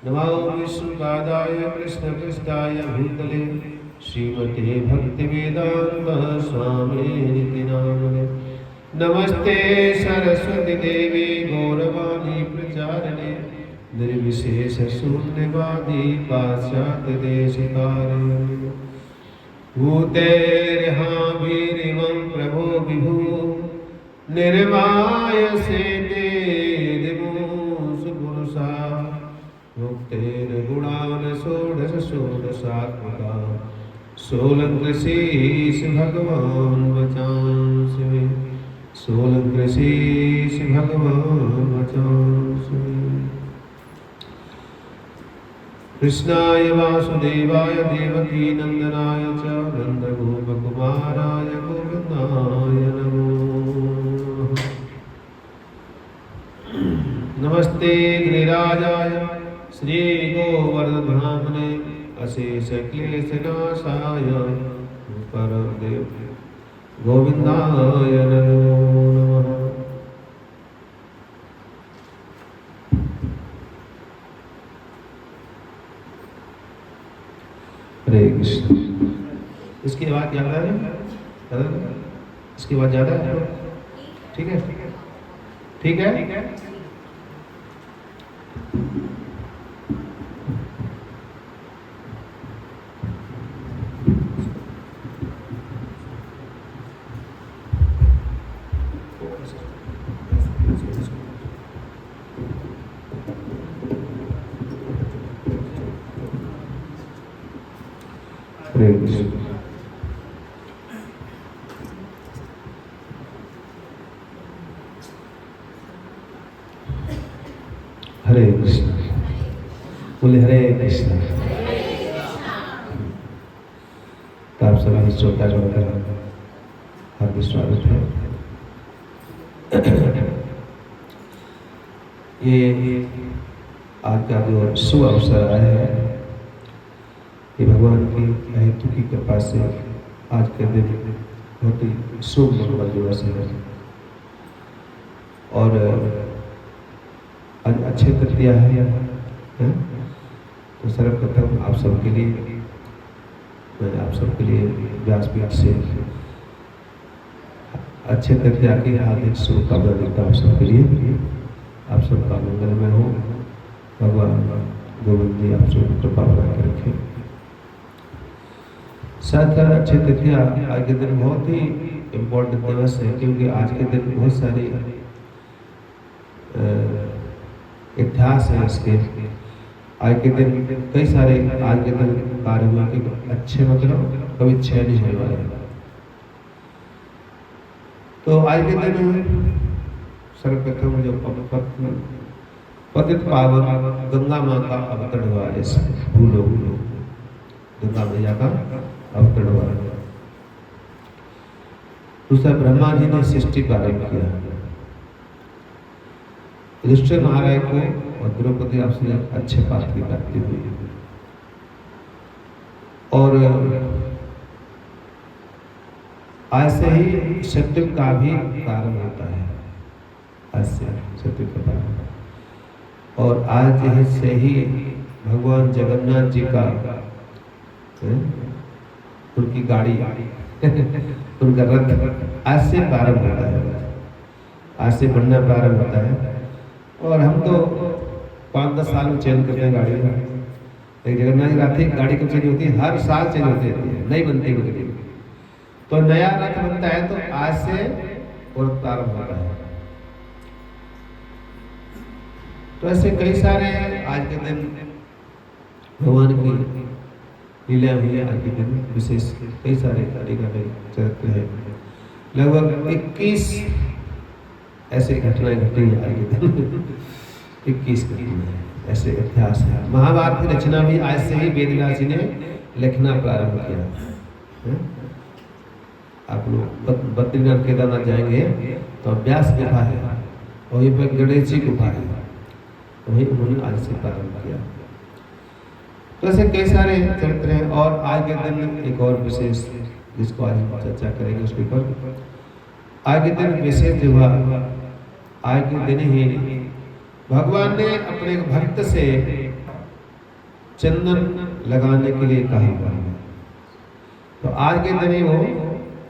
नमो विष्णुपादाय कृष्णपृष्ठाय भूतले श्रीमते भक्तिवेदांत स्वामिनिति नामने। नमस्ते सरस्वती देवी गौरवाणी प्रचारिणे निर्विशेष शून्यवादी पाश्चात्य देशकारिणे। भूतेर्हाभिरिवं प्रभो विभु निर्माय सेतेर्मुषपुरुषा मुक्तेर्गुणान् षोडश षोडशात्मका सोलंकृषीश भगवान् वचांसि मे सोलंकृषीश भगवान् वचांसि मे। कृष्णाय वासुदेवाय देवकी नंदनाय च नंदगोपकुमाराय गोविन्दाय नमो। नमस्ते गिरिराजाय श्रीगोवर्धनधामने अशेषक्लेशनाशाय परमदेव गोविन्दाय नमो नमः। हरे कृष्ण। इसकी आवाज ज्यादा है? इसकी आवाज ज्यादा है? ठीक है, ठीक है। हरे कृष्ण। हरे कृष्ण। बोले हरे कृष्ण। तो आप सभी श्रोतागण का हार्दिक स्वागत है। ये आज का जो शुभ अवसर आया है, ये भगवान की अहेतु की कृपा से आज के दिन बहुत ही शुभ मंगल दिवस है। और आज अच्छे तृतीया है। तो सर्वप्रथम आप सबके लिए मैं आप सबके लिए व्यासपीठ से अच्छे तृतीया की हार्दिक शुभकामना देता हूँ सबके लिए। आप सबका मंगलमय हो। भगवान गोविंद जी आप सबको कृपा बना के रखें। साथ अच्छे तृतीया आज के दिन बहुत ही इम्पोर्टेंट दिवस है, क्योंकि आज के दिन बहुत सारे इतिहास है इसके। आज के दिन कई सारे आज के दिन कार्य हुए कि अच्छे मतलब कभी क्षय नहीं होने वाले। तो आज के दिन सर्वप्रथम जो पतित पावन गंगा माँ का अवतरण हुआ इस भूलोक में। गंगा मैया का अवतरण हुआ। दूसरा ब्रह्मा जी ने सृष्टि प्रारंभ किया। युधिष्ठिर महाराज को और द्रौपदी आपसे अच्छे पात्र की प्राप्ति हुई। और आज से ही सत्य का भी प्रारंभ होता है। आज से सत्य का प्रारंभ। और आज से ही भगवान जगन्नाथ जी का उनकी गाड़ी उनका रथ आज से प्रारंभ होता है। आज से बनना प्रारंभ होता है। और हम तो 5-10 साल में चेंज करते हैं गाड़ी में। जगन्नाथ जी रथ गाड़ी कब चेंज होती है? हर साल चेंज होती है, नई बनती है। तो नया रथ बनता है तो आज से प्रारंभ होता है। तो ऐसे कई सारे आज के दिन भगवान की लीला हुई है। आज के दिन विशेष कई सारे चरित्र है। लगभग 21 ऐसे घटनाएं घटी है आज के दिन। 21 घटनाएं ऐसे इतिहास है। महाभारत की रचना भी आज से ही वेदव्यास जी ने लिखना प्रारंभ किया। आप लोग बद्रीनाथ केदारनाथ जाएंगे तो व्यास गुफा है, वहीं पर गणेश जी गुफा है, वहीं उन्होंने आज से प्रारंभ किया। तो ऐसे कई सारे चरित्र हैं। और आज के दिन एक और विशेष जिसको आज हम चर्चा करेंगे उसके ऊपर। आज के दिन विशेष जो हुआ, आज के दिन ही भगवान ने अपने भक्त से चंदन लगाने के लिए कहा हुआ है। तो आज के दिन ही वो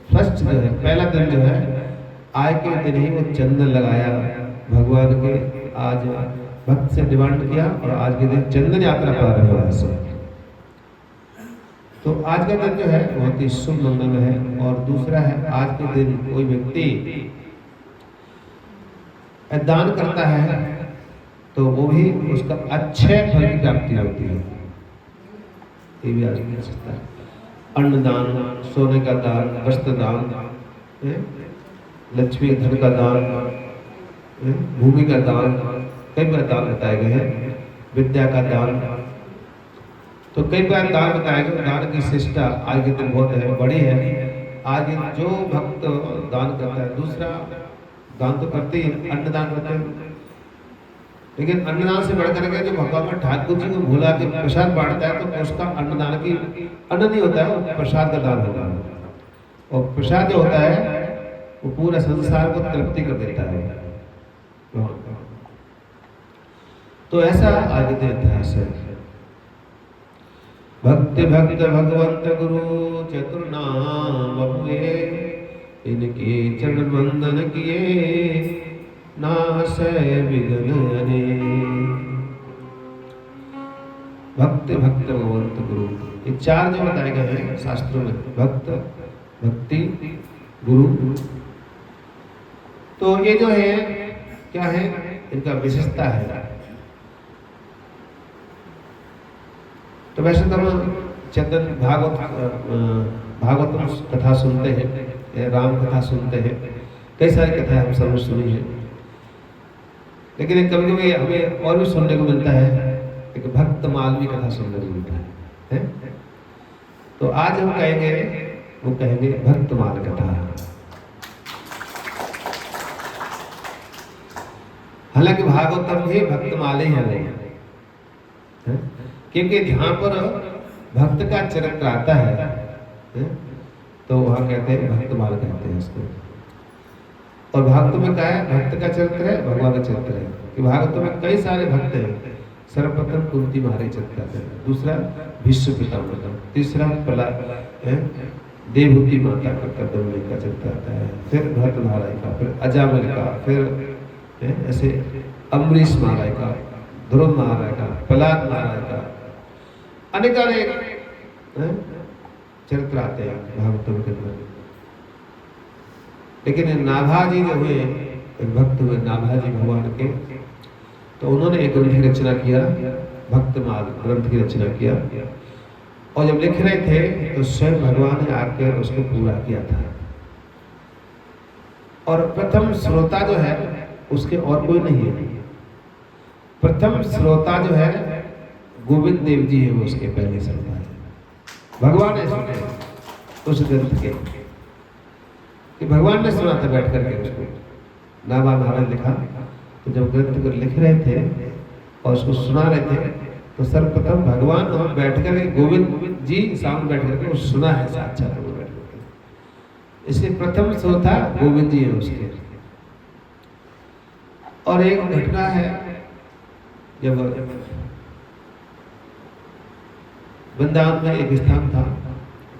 फर्स्ट जो है, पहला दिन जो है, आज के दिन ही वो चंदन लगाया भगवान के। आज भक्त से डिमांड किया और आज के दिन चंदन यात्रा प्रारंभ हुआ है। तो आज का दिन जो है बहुत ही शुभ मंगल है। और दूसरा है, आज के दिन कोई व्यक्ति दान करता है तो वो भी उसका अच्छे फल की प्राप्ति होती है। ये भी आज की सकता है। अन्नदान, सोने का दान, वस्त्र दान, लक्ष्मी धन का दान, भूमि का दान, कई बार दान बताए गए हैं। विद्या का दान, तो कई बार दान बताए गए। दान की शिष्टा आज के दिन बहुत है, बड़ी है। आज जो भक्त दान करता है, दूसरा दान तो करते ही, अन्नदान करते हैं, लेकिन अन्नदान से बढ़कर के जो भगवान ठाकुर जी को भुला के प्रसाद बांटता है तो उसका अन्नदान की अन्न नहीं होता है, वो प्रसाद का दान होता है। और प्रसाद जो होता है वो पूरा संसार को तृप्ति कर देता है। तो ऐसा आगे इतिहास है। भक्ति भक्त भगवंत गुरु चतुर्नाम बपुए, इनके चरण वंदन किए नासै विघ्न अनेक। भक्ति भक्त भगवंत गुरु, ये चार जो बताए गए हैं शास्त्रों में, भक्त, भक्ति, गुरु। तो ये जो है क्या है, इनका विशेषता है। तो वैसे तो हम चंदन भागवतम कथा सुनते हैं, राम कथा सुनते हैं, कई सारी कथाएं हम सब सुनी है, लेकिन कभी कभी हमें और भी सुनने को मिलता है, एक भक्त मालवी कथा सुनने को मिलता है? तो आज हम कहेंगे, वो कहेंगे भक्तमाल कथा। हालांकि भागवतम भी भक्तमाल ही है, क्योंकि जहां पर भक्त का चरित्र आता है तो वहां कहते हैं भक्तमाल कहते हैं इसको। और भागवत में क्या है, भक्त का चरित्र है, भगवान का चरित्र है। कि भागवत में कई सारे भक्त हैं। सर्वप्रथम कुंती महाराज चरित्र आता है, दूसरा भीष्म पितामह, तीसरा देवहूति माता का कर्दमयी का चरित्र आता है, फिर भरत महाराज का, फिर अजामिल का, फिर ऐसे अम्बरीश महाराज का, ध्रुव महाराज का, प्रहलाद महाराज का, अनेक चरित्र आते हैं भागवतों के अंदर। लेकिन नाभाजी जो हुए, एक भक्त हुए नाभाजी भगवान के, तो उन्होंने एक ग्रंथ की रचना किया, भक्तमाल ग्रंथ की रचना किया। और जब लिख रहे थे तो स्वयं भगवान ने आकर उसको पूरा किया था। और प्रथम श्रोता जो है उसके और कोई नहीं है। प्रथम श्रोता जो है गोविंद देव जी है, वो उसके पहले श्रोता है। भगवान ने सुने उस ग्रंथ के, कि भगवान ने सुना था बैठ करके उसको, नाभा महाराज लिखा। तो जब ग्रंथ को लिख रहे थे और उसको सुना रहे थे तो सर्वप्रथम भगवान वहां बैठ कर, गोविंद जी सामने बैठ करके सुना है साक्षात बैठ करके। इसलिए प्रथम श्रोता गोविंद जी है उसके। और एक घटना है, जब वृंदावन में एक स्थान था,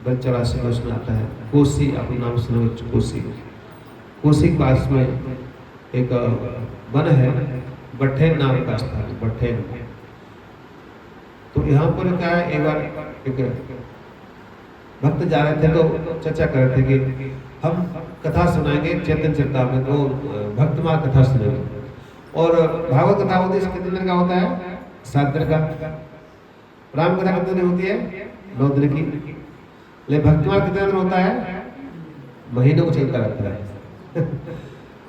84 वर्ष में आता है, कोसी, अपने नाम सुनो, कोसी। कोसी के पास में एक वन है, बठेन नाम का स्थान, बठेन। तो यहाँ पर क्या है, एक बार एक भक्त जा रहे थे तो चर्चा कर रहे थे कि हम कथा सुनाएंगे चैतन्य चरितामृत, वो भक्तमाल कथा सुनेंगे। और भागवत कथा होती है, कितने दिन का होता है? 7 दिन का। राम कथा कितने दिन होती है? 9 दिन की। लेकिन भक्तमाल कितने दिन होता है? महीनों को चलता रहता है।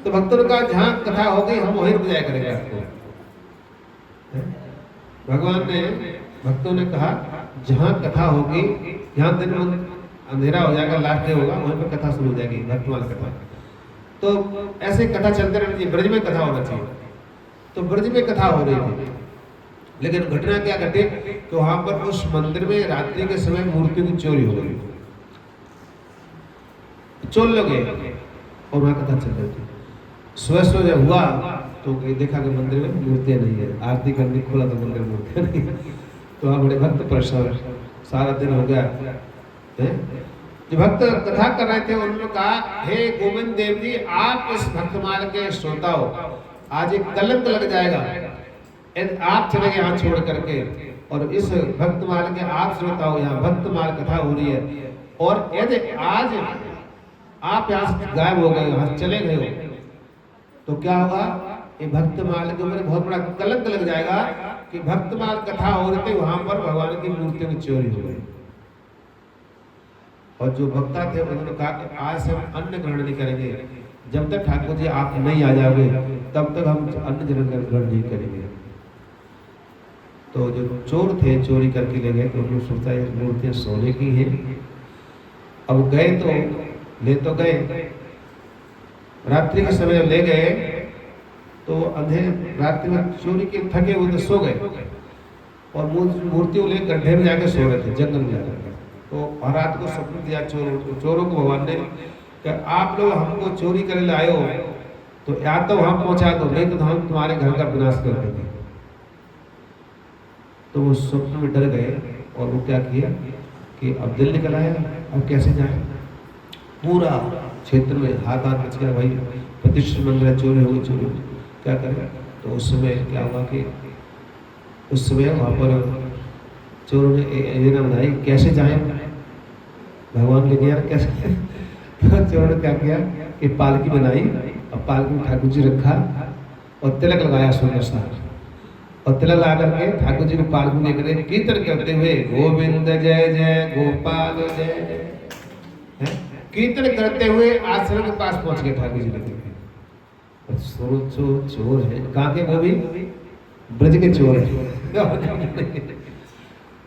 तो भक्तों ने कहा जहाँ कथा हो गई हम वहीं रुक जाया करेंगे आपको। भगवान ने, भक्तों ने कहा जहाँ कथा होगी, जहाँ दिन अंधेरा हो जाएगा, लास्ट डे होगा, वहीं पर कथा शुरू हो जाएगी, भक्तमाल कथा। तो ऐसे कथा चलते रहनी चाहिए, ब्रज में कथा होना चाहिए। तो ब्रज में कथा हो रही थी, लेकिन घटना क्या घटी कि वहां पर उस मंदिर में रात्रि के समय मूर्ति की चोरी हो गई। चोर लोग गए और वहां कथा चल रही थी। सुबह सुबह जब हुआ तो देखा कि मंदिर में मूर्तियां नहीं है। आरती करने खोला तो मंदिर में मूर्तियां नहीं है। तो वहाँ बड़े भक्त परेशान, सारा दिन हो गया है? जो भक्त कथा कर रहे थे उन्होंने कहा, हे गोविंद देव जी, आप इस भक्तमाल के श्रोता हो, आज एक कलंक लग जाएगा यदि आप चले गए यहाँ छोड़ करके, और इस भक्तमाल के आप श्रोता हो, यहाँ भक्तमाल कथा हो रही है, और यदि आज आप यहाँ से गायब हो गए, यहाँ चले गए हो, तो क्या होगा, ये भक्तमाल के ऊपर बहुत बड़ा कलंक लग जाएगा कि भक्तमाल कथा हो रही थी, वहां पर भगवान की मूर्तियों की चोरी हो गई। और जो भक्ता थे उन्होंने कहा कि आज से हम अन्न ग्रहण नहीं करेंगे, जब तक ठाकुर जी आप नहीं आ जाओगे तब तक हम अन्न ग्रहण नहीं करेंगे। तो जो चोर थे चोरी करके ले गए, तो उन्होंने सोचा ये मूर्तियां सोने की हैं। अब गए तो ले तो गए, रात्रि के समय ले गए तो अंधेरे रात्रि में चोरी के थके हुए सो गए, और मूर्तियों ले गड्ढे में जाकर सो रहे थे, जंगल में जाकर। तो रात को स्वप्न दिया चोरों को भगवान ने कि आप लोग हमको चोरी करे लाए हो, तो या तो वहां पहुंचा दो, नहीं तो हम तुम्हारे घर का विनाश कर देंगे। तो वो स्वप्न में डर गए, और वो क्या किया कि अब दिल निकल आया, अब कैसे जाए। पूरा क्षेत्र में हाहाकार मच गया, भाई प्रतिष्ठित मंदिर चोरी हो गई, चोरी हो गई, क्या करें। तो उस समय क्या हुआ कि उस समय वहाँ पर चोरों ने योजना बनाई, कैसे जाए, भगवान ले गया कैसे। तो चोरों ने क्या किया कि पालकी बनाई, और पालकी में ठाकुर जी रखा, और तिलक लगाया सुंदर सा, और तिलक लगा करके ठाकुर जी को पालकी लेकर कीर्तन करते हुए, गोविंद जय जय गोपाल जय जय, कीर्तन करते हुए आश्रम के पास पहुंच गए ठाकुर जी लेकर। चोर है कहाँ के, वो भी ब्रज के चोर है।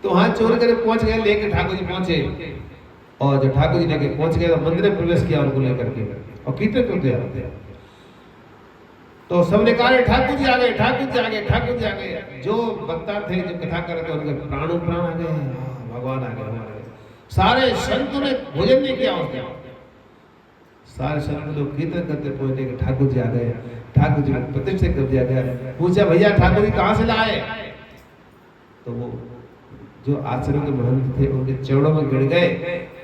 तो वहां चोर करके पहुंच गए, लेके ठाकुर जी पहुंचे, और जब ठाकुर जी लेके पहुंच गए तो मंदिर में प्रवेश किया उनको लेकर के, और कीर्तन करते आते। तो सबने कहा ठाकुर जी आ गए, ठाकुर जी आ गए, ठाकुर जी आ गए। जो वक्ता थे जो कथा कर रहे थे उनके प्राणों प्राण आ गए, भगवान आ गए। सारे संतों ने भोजन नहीं किया उसने, सारे संत लोग कीर्तन करते पहुंचे कि ठाकुर जी आ गए, ठाकुर जी को प्रतिष्ठित कर दिया गया। पूछा भैया ठाकुर जी कहाँ से लाए, तो वो जो आश्रम के महंत थे उनके चरणों में गिर गए,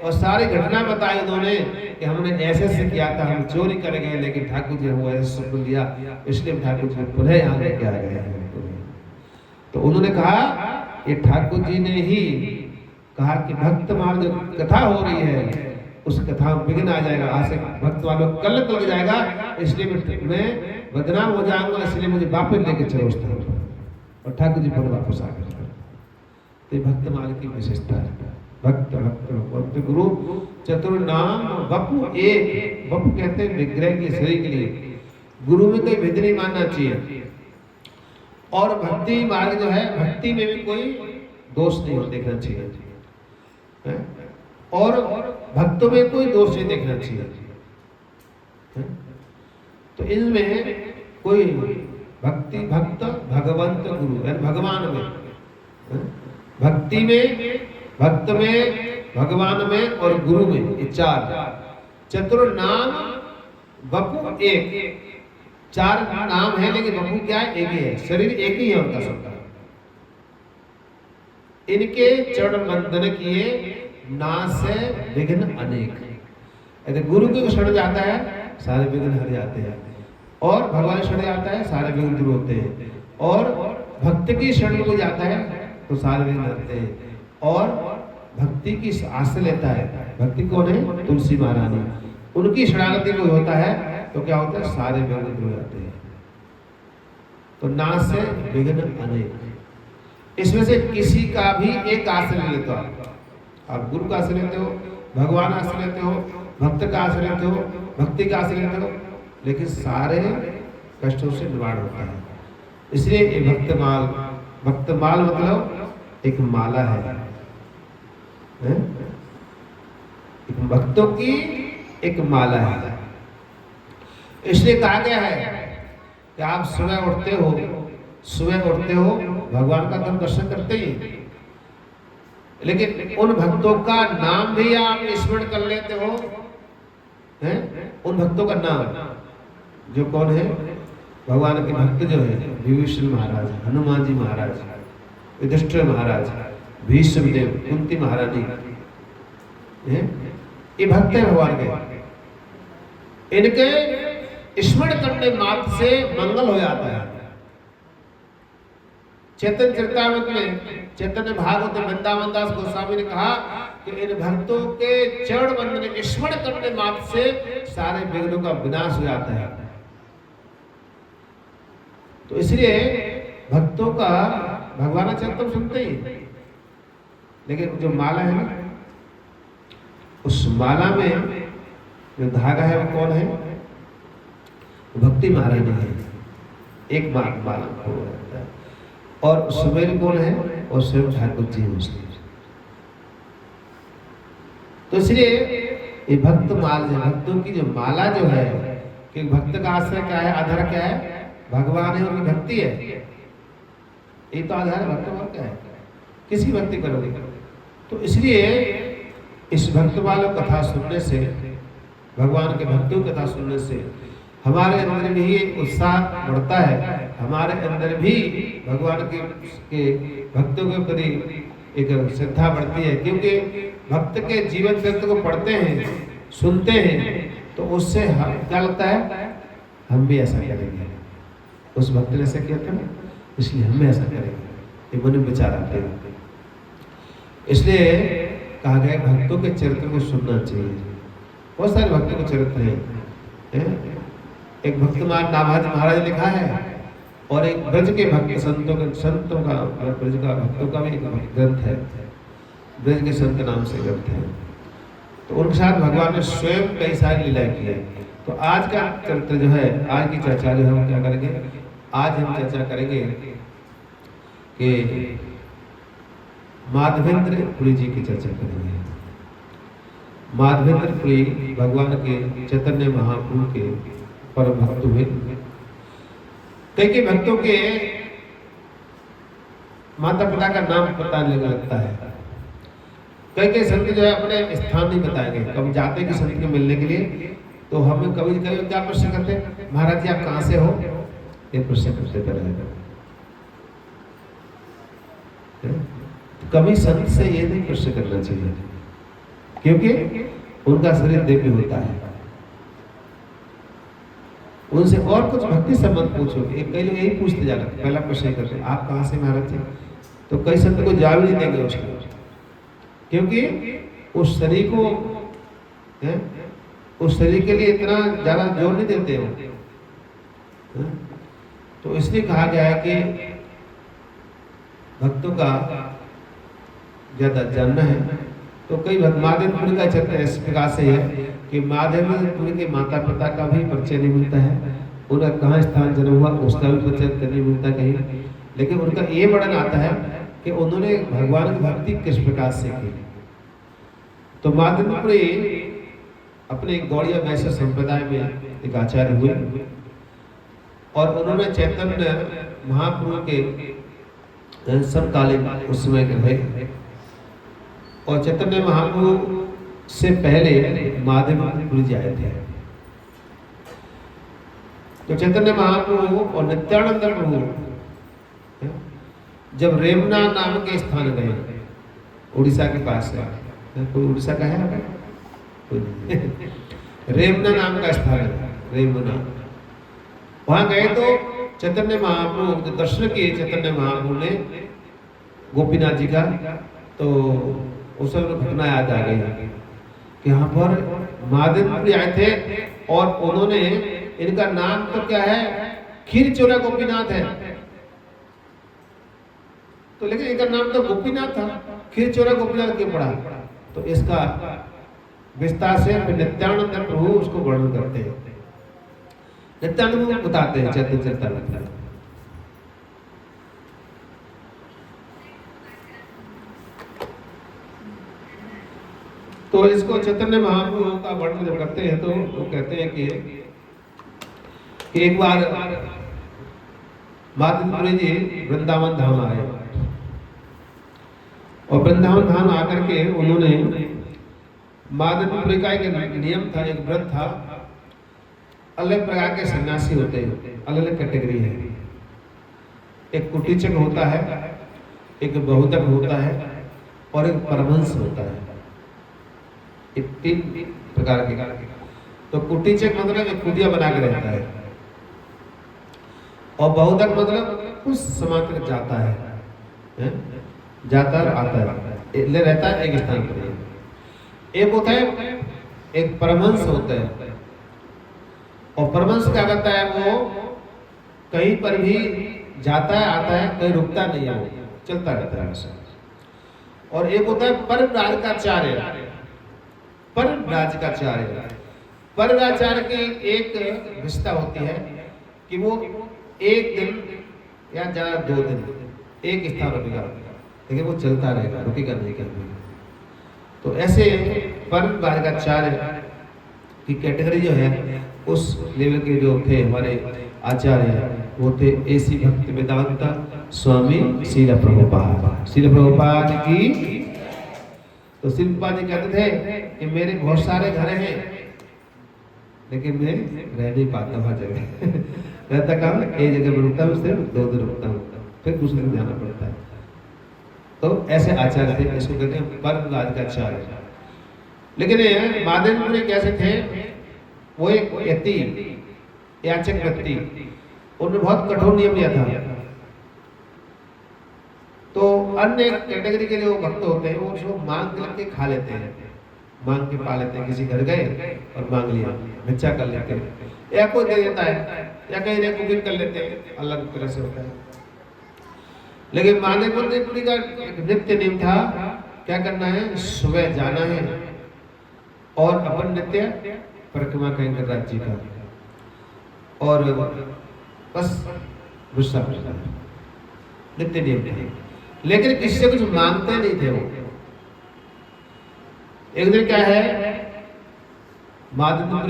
और सारी घटना बताई उन्होंने कि हमने ऐसे ऐसे किया था, हम चोरी कर गए, लेकिन ठाकुर जी हमको ऐसे स्वप्न दिया, इसलिए ठाकुर जी पुनः यहाँ लेके आ गए हैं। तो उन्होंने कहा ये ठाकुर जी ने ही कहा कि भक्तमाल जो कथा हो रही है उस कथा में विघ्न आ जाएगा, आज से भक्त वालों को कलंक लग जाएगा, इसलिए मैं बदनाम हो जाऊंगा, इसलिए मुझे वापस लेके चलो उस स्थान पर। और ठाकुर जी पर वापस आ गए। तो भक्तमाल की विशेषता है, भक्त भक्त भक्त गुरु चतुर नाम वपु एक, वपु कहते हैं विग्रह के शरीर के लिए, गुरु में कोई भेद नहीं मानना चाहिए। और भक्ति मार्ग जो है, भक्ति में भी कोई दोष नहीं देखना चाहिए, और भक्तों में कोई दोष नहीं देखना चाहिए। तो इनमें कोई भक्ति भक्त भगवंत गुरु यानी भगवान में, भक्ति में, भक्त में, भगवान में और गुरु में, ये चार। चतुर नाम वपु एक, चार नाम है लेकिन वपु क्या है, एक ही है, शरीर एक ही है उनका सबका। इनके चरण वंदन किए नासे विघ्न अनेक। यदि गुरु के शरण जाता है सारे विघ्न हट जाते हैं, और भगवान शरण जाता है सारे विघ्न दूर होते हैं, और भक्त की शरण को जाता है तो सारे विघ्न हटते हैं, और भक्ति की आश्रय लेता है। भक्ति कौन है, तुलसी महारानी, उनकी शरणागति को होता है तो क्या होता है, सारे विघ्न दूर हो जाते हैं। तो नासे विघ्न अनेक, इसमें से किसी का भी एक आश्रय लेते हो आप गुरु का आश्रय लेते हो, भगवान आश्रय लेते हो, भक्त का आश्रय लेते हो, भक्ति का आश्रय लेते हो, लेकिन सारे कष्टों से निवारण होता है। इसलिए ये भक्तमाल, भक्तमाल मतलब एक माला है, एक भक्तों की एक माला है। इसलिए कहा गया है कि आप सुबह उठते हो, भगवान का तुम दर्शन करते ही, लेकिन उन भक्तों का नाम भी आप स्मरण कर लेते हो, हैं? उन भक्तों का नाम जो कौन है, भगवान के भक्त जो है, विभीषण महाराज, हनुमान जी महाराज, युधिष्ठिर महाराज, भीष्म देव, कुंती महारानी, ये भक्त हैं भगवान के। इनके स्मरण करने मात्र से मंगल हो जाता है। चैतन्य चरितामृत में चैतन्य भागवत वृंदावन दास गोस्वामी ने कहा कि इन भक्तों के चरण वंदन स्मरण करने मात्र से सारे विघ्नों का विनाश हो जाता है। तो इसलिए भक्तों का भगवान चरित्र सुनते ही, लेकिन जो माला है ना, उस माला में जो धागा है वो कौन है? भक्ति महारानी है, एक माला को रहता है। और सुमेर कौन है? और स्वयं ठाकुर जी मुस्लिम। तो इसलिए ये भक्त माल है, भक्तों की जो माला जो है, कि भक्त का आश्रय क्या है, आधार क्या है? भगवान है, उनकी भक्ति है, ये तो आधार है। भक्त और क्या है? किसी भक्ति करोगे। तो इसलिए इस भक्त वालों कथा सुनने से, भगवान के भक्तों कथा सुनने से हमारे अंदर भी उत्साह बढ़ता है, हमारे अंदर भी भगवान के भक्तों के प्रति एक श्रद्धा बढ़ती है। क्योंकि भक्त के जीवन चरित्र को पढ़ते हैं, सुनते हैं, तो उससे क्या लगता है? हम भी ऐसा करेंगे। उस भक्त ने ऐसा किया था ना, इसलिए हम भी ऐसा करेंगे। ये मन में विचार आते हैं। इसलिए कहा गया भक्तों के चरित्र को सुनना चाहिए। बहुत सारे भक्तों के चरित्र हैं। एक भक्त नाभाजी महाराज ने लिखा है, और एक ब्रज के भक्त संतों का ब्रज का भक्तों का भी एक ग्रंथ है, ब्रज के संत नाम से ग्रंथ है। तो उनके साथ भगवान ने स्वयं कई सारी लीलाएं की है। तो आज का चरित्र जो है, आज की चर्चा जो है, हम क्या करेंगे? आज हम चर्चा करेंगे कि माधवेंद्र पुरी जी की चर्चा करेंगे। माधवेंद्र पुरी भगवान के चैतन्य महाप्रभु के परम भक्त हुए। कई भक्तों के माता पिता का नाम पता नहीं लगता है। कई संत जो है अपने स्थान नहीं बताएंगे। कभी जाते कि संत के मिलने के लिए, तो हमें कभी क्या प्रश्न करते हैं? महाराज जी आप कहाँ से हो? ये प्रश्न करते रहेगा। कभी संत से ये नहीं प्रश्न करना चाहिए, क्योंकि उनका शरीर दिव्य होता है। उनसे और कुछ भक्ति संबंध पूछोगे, कई लोग यही पूछते जाते, पहला प्रश्न करते हैं आप कहाँ से महाराज जी? तो कई संत को जवाब नहीं देंगे उसको, क्योंकि उस शरीर को उस शरीर के लिए इतना ज्यादा जोर नहीं देते हो। तो इसलिए कहा गया है कि भक्तों का ज्यादा जानना है। तो कई माधवेंद्र का चरित्र इस प्रकार से है कि माधवेंद्र के माता पिता का भी परिचय नहीं मिलता है, उनका कहाँ स्थान जन्म हुआ उसका भी परिचय नहीं मिलता कहीं। लेकिन उनका ये वर्णन आता है कि उन्होंने भगवान की भक्ति किस प्रकार से की। तो माधवेंद्र अपने गौड़िया वैश्य संप्रदाय में एक आचार्य हुए, और उन्होंने चैतन्य महाप्रभु के समकालीन उस समय रहे। और चैतन्य महाप्रभु से पहले माधवेंद्र जी आए थे। तो चैतन्य महाप्रभु और नित्यानंद प्रभु जब रेमना नाम के स्थान गए, उड़ीसा के पास है, कोई उड़ीसा का है? रेमना नाम का स्थान है, रेमना। वहां गए तो चैतन्य महाप्रभु दर्शन किए। चैतन्य महाप्रभु ने गोपीनाथ जी का, तो उस समय घटना याद आ गई कि यहाँ पर माधवेंद्र आए थे, और उन्होंने, इनका नाम तो क्या है? खीरचोरा गोपीनाथ है, तो लेकिन इनका नाम तो गोपीनाथ था, खीरचोरा गोपीनाथ क्यों पड़ा? तो इसका विस्तार से नित्यानंद प्रभु उसको वर्णन करते हैं। नित्यानंद बताते हैं चैतन्य चरितामृत में। तो इसको चैतन्य महाप्रभु का वर्णन जब करते हैं, तो वो कहते हैं कि एक बार माधवेंद्र जी वृंदावन धाम आए, और वृंदावन धाम आकर के उन्होंने, माधवेंद्र का एक नियम था, एक व्रत था। अलग प्रकार के सन्यासी होते हैं, अलग अलग कैटेगरी है। एक कुटीचक होता है, एक बहुतक होता है और एक परमहंस होता है। ये 3 प्रकार के। तो कुटीचक मतलब एक कुटिया बना के रहता है, और बहुतक मतलब उस समय तक जाता है, जाता और आता है, ले रहता है एक स्थान पर। एक होता है, एक परमहंस होता है, और परमहंस क्या करता है, वो कहीं पर भी जाता है आता है, कहीं रुकता नहीं है, वो चलता रहता है। और एक होता है परव्राजकाचार्य। परव्राजकाचार्य, परव्राजकाचार्य की एक विशेषता होती है कि वो एक दिन या ज्यादा 2 दिन एक स्थान रुकेगा, लेकिन वो चलता रहेगा, रुकेगा नहीं कहीं। तो ऐसे परव्राजकाचार्य की कैटेगरी जो है, उस लेवल के जो थे हमारे आचार्य, वो थे एसी भक्ति वेदांता स्वामी श्रील प्रभुपाद। श्रील प्रभुपाद की। तो श्रील प्रभुपाद जी कहते थे कि मेरे बहुत सारे घर हैं, लेकिन मैं रह नहीं पाता हर जगह। रहता कहाँ, एक जगह पर रुकता हूँ, सिर्फ 2 दिन रुकता हूँ, फिर दूसरे दिन जाना पड़ता है। तो ऐसे आचार्य थे, इसको कहते हैं परव्राजकाचार्य। लेकिन माधवेंद्र कैसे थे, वो एक यति याचक व्यक्ति, उन्होंने बहुत कठोर नियम लिया था। तो अन्य कैटेगरी के जो भक्त होते हैं, वो उसको मांग के खा लेते हैं, मांग के पा लेते हैं। किसी घर गए और मांग लिया, भिक्षा कर लेते हैं, या कोई दे देता है, या कहीं ने कुकिंग कर लेते हैं, अलग तरह से होता है। लेकिन माधवेंद्र का एक नित्य नियम था, क्या करना है, सुबह जाना है और अपन नित्य परिक्रमा करेंगे राज्य का, और बस गुस्सा करना है, नित्य नियम थे। लेकिन किसी से कुछ मांगते नहीं थे वो। एक दिन क्या है, माधवेंद्र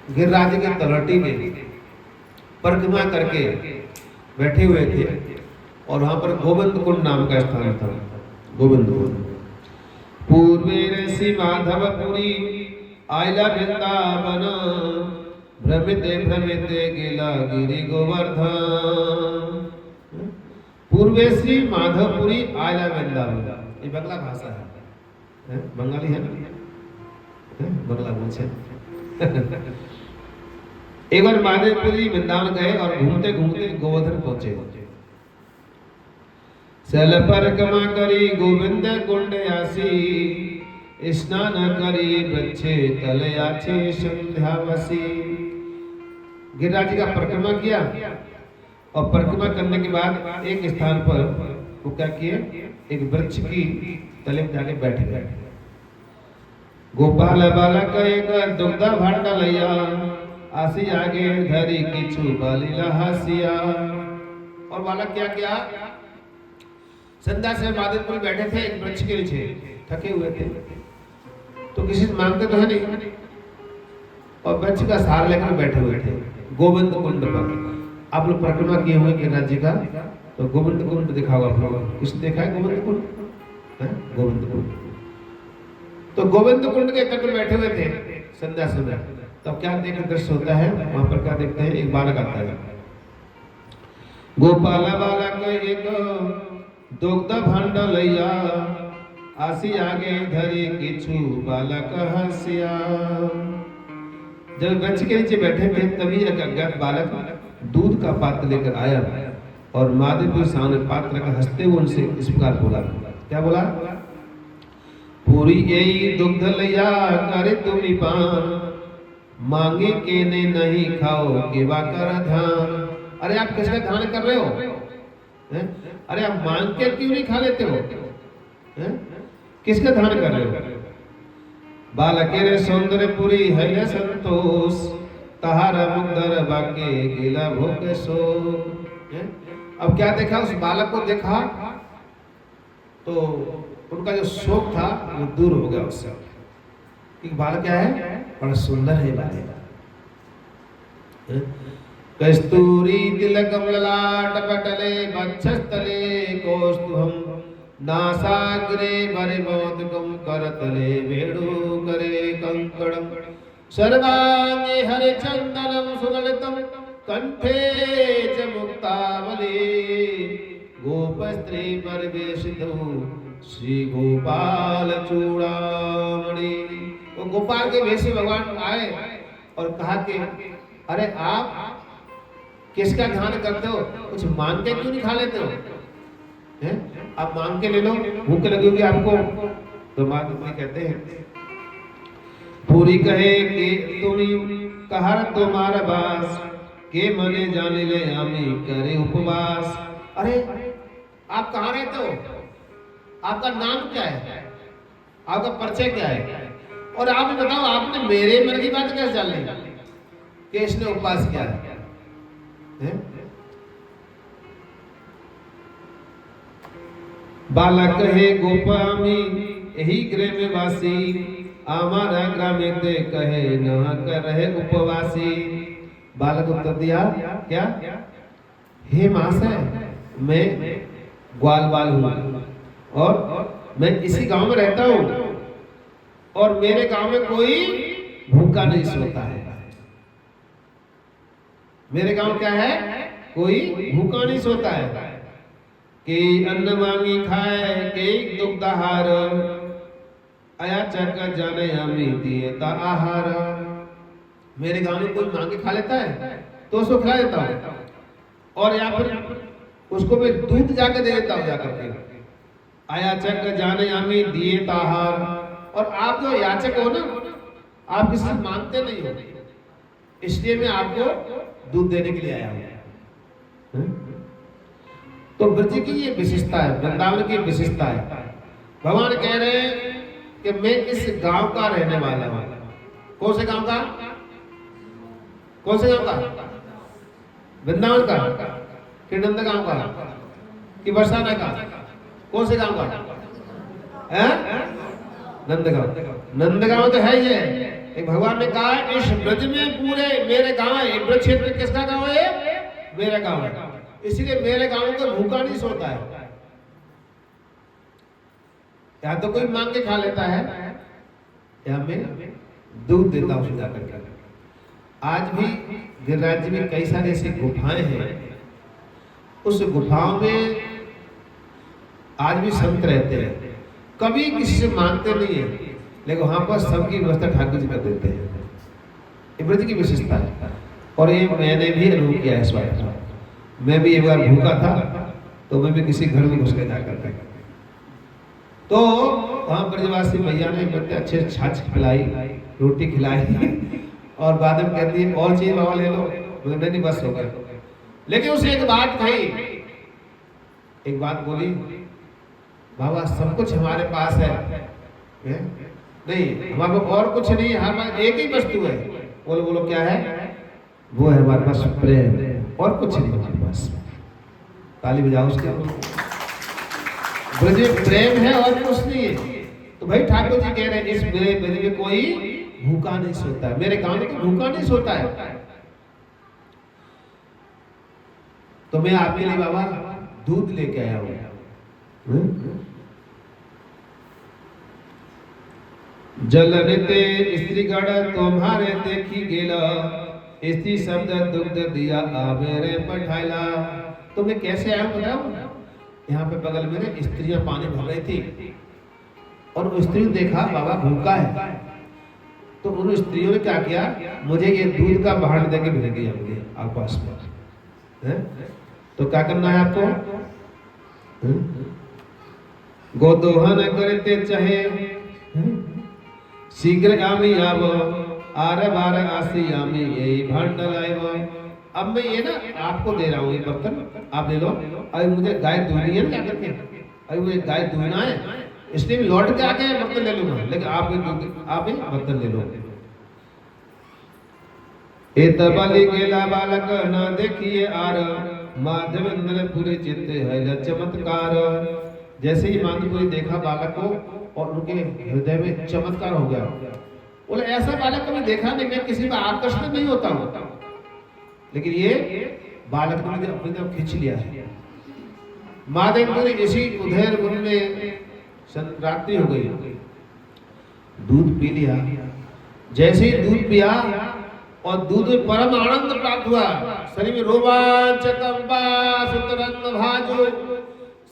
गिरिराज के तलहटी में परिक्रमा करके बैठे हुए थे, और वहां पर गोविंद कुंड नाम का स्थान था, गोविंद कुंड। पूर्वे ऋषि माधवपुरी आइला वृंदावन, भ्रमिते भ्रमिते गिला गिरि गोवर्धन। पूर्वे श्री माधवपुरी आइला वृंदावन, ये बंगला भाषा है, बंगाली है ना, बंगला बोलते। एक बार माधवपुरी वृंदावन गए और घूमते घूमते गोवर्धन पहुंचे। सल परिक्रमा करी गोविंद कुंड आसी, स्नान करी बच्चे तल आछे संध्या बसी। गिरिराज जी का परिक्रमा किया, और परिक्रमा करने के बाद एक स्थान पर वो क्या किए, एक वृक्ष की तले जाके बैठ गए। गोपाल बालक एक दुग्ध भांड लैया, आसी आगे धरी किछु बालिला हसिया। और बालक क्या किया, संध्या से माधवपुरी बैठे थे एक वृक्ष के नीचे, थके हुए थे, तो किसी से मांगते तो है नहीं, और वृक्ष का सहारा लेकर बैठे हुए थे गोविंद कुंड पर। आप लोग परिक्रमा किए हुए गिरिराज जी का, तो गोविंद कुंड देखा होगा आप लोग, किसने देखा है गोविंद कुंड, गोविंद कुंड। तो गोविंद कुंड के तट पर बैठे हुए थे संध्या समय। तब क्या देखकर दृश्य होता है, वहां पर क्या देखते हैं, एक बालक आता है। गोपाल बालक एक दुग्ध भांड लैया, आसी आगे धरी किछु बालक हसिया। जब वृक्ष के नीचे बैठे थे, तभी एक अज्ञात बालक दूध का पात्र लेकर आया, और माधवपुरी सामने पात्र का हंसते हुए उनसे इस प्रकार बोला। क्या बोला, पूरी यही दुग्ध लैया करे तुम पान, मांगे के ने नहीं खाओ के कर धान। अरे आप किसका ध्यान कर रहे हो, अरे आप मांग के क्यों नहीं खा लेते हो, किसका ध्यान कर रहे हो। बालक रे सौंदर्य पुरी है संतोष, तहारा मुग्धर बाके गिला भोग सो। अब क्या देखा, उस बालक को देखा तो उनका जो शोक था वो दूर हो गया उससे। एक बालक क्या है, बड़ा सुंदर है बालक। कस्तूरी तिलकम ललाट पटले वक्षस्थले कौस्तुभम, नासाग्रे वरिमोदकम करतले वेणु करे कंकणम, सर्वांगे हरे चंदनम सुललितम कंठे च मुक्तावली, गोप स्त्री परिवेशित श्री गोपाल चूड़ामणि। वो गोपाल के वेश में भगवान आए और कहा कि अरे आप किसका ध्यान करते हो, कुछ मांग के क्यों नहीं खा लेते हो? हैं? आप मांग के ले लो, भूख लगी होगी आपको। तो माँ कहते हैं पूरी कहे कि तुम कहर तुम्हारा बास के मने जाने ले आमी करे उपवास। अरे आप कहाँ रहते हो, आपका नाम क्या है, आपका परिचय क्या है, और आप बताओ आपने मेरे मन की बात कैसे जान ली कि इसने उपवास किया है? बालक है गोपामी यही गृह में वासी, हमारा ग्रामे ते कहे न कर रहे उपवासी। बालक उत्तर दिया क्या, हे महाशय मैं ग्वाल बाल हूँ और मैं इसी गांव में रहता हूँ और मेरे गांव में कोई भूखा नहीं सोता है। मेरे गांव क्या है, कोई भूखा नहीं सोता है। कि अन्न मांगी खाए के दुग्धाहार, अयाचक जाने अमी दिए ता आहार। मेरे गांव में कोई मांगे खा लेता है तो उसको खिला देता हूँ, और या फिर उसको मैं दूध जाके दे देता हूँ जाकर के। अयाचक जाने अमी दिए ता आहार। और आप जो याचक हो ना, आप किसी से मांगते नहीं हो, इसलिए मैं आपको दूध देने के लिए आया हूँ। तो ब्रज की ये विशेषता है, वृंदावन की विशेषता है। भगवान कह रहे हैं कि मैं इस गांव का रहने वाला हूं। कौन से गांव का, कौन से गांव का? वृंदावन का कि नंद गांव का कि बरसाना का? कौन से गांव का है? नंदगांव। नंदगांव तो है ये। एक भगवान ने कहा इस ब्रज में पूरे मेरे गांव है। ब्रज क्षेत्र किसका गांव है? मेरा गांव है। इसलिए मेरे गांव को भूखा नहीं सोता है। या तो कोई मांग के खा लेता है या मैं दूध देता हूं सुधा करके। आज भी गिरिराज में कई सारे ऐसी गुफाएं हैं, उस गुफाओं में आज भी संत रहते हैं। कभी किसी से मांगते नहीं है, लेकिन वहां पर सबकी व्यवस्था ठाकुर जी कर देते हैं। ये ब्रज की विशेषता है। और ये मैंने भी अनुभव किया है इस बात का। मैं भी एक बार भूखा था तो मैं भी किसी घर में घुस के जाकर के, तो वहां ब्रजवासी भैया ने बड़े अच्छे छाछ खिलाई, रोटी खिलाई और बाद में कहती है और चीज बाबा ले लो। मतलब नहीं बस हो गया। लेकिन उसने एक बात कही, एक बात बोली, बाबा सब कुछ हमारे पास है, नहीं हमारे पास और कुछ नहीं है, हमारे एक ही वस्तु है। बोलो बोलो क्या है? वो है हमारे पास प्रेम, और कुछ नहीं हमारे पास। ताली बजाओ उसके। ब्रज में प्रेम है और कुछ नहीं है। तो भाई ठाकुर जी कह रहे हैं इस मेरे ब्रज में कोई भूखा नहीं सोता है, मेरे गांव में कोई भूखा नहीं सोता है। तो मैं आपके लिए बाबा दूध लेके आया हूं। जलनते स्त्रीगण तुम्हारे देखी गेला, स्त्री शब्द दुग्ध दिया आवेरे पठाइला। तो मैं कैसे आया बताओ? यहाँ पे बगल में स्त्रियां पानी भर रही थी और वो स्त्री देखा बाबा भूखा है, तो उन स्त्रियों ने क्या किया, मुझे ये दूध का भांड देके भेज दिया मुझे आप पास में। तो क्या करना है आपको? गोदोहन करते चाहे शीघ्र आमी आव, आर बार आसी आमी यही भांड लाइव। अब मैं ये ना आपको दे रहा हूँ ये बर्तन, आप ले लो। अभी मुझे गाय दूहनी है ना, क्या करके अभी मुझे गाय दूहना है, इसलिए मैं लौट के आके बर्तन ले लूंगा, लेकिन आप ही बर्तन ले लो। एत बलि गेला बालक न देखिए आर, माधवेंद्र पूरे चित्त है चमत्कार। जैसे ही माधवपुरी देखा बालक को और उनके हृदय में चमत्कार हो गया। बोले ऐसा बालक कभी देखा नहीं, मैं किसी पर आकर्षित नहीं होता हूँ, लेकिन ये बालक ने मुझे अपनी तरफ खींच लिया है। माधवेंद्र इसी उधेर वन में रात्रि हो गई, दूध पी लिया। जैसे ही दूध पिया और दूध में परम आनंद प्राप्त हुआ, शरीर में रोमांच कंपा सुतरंग भाजो,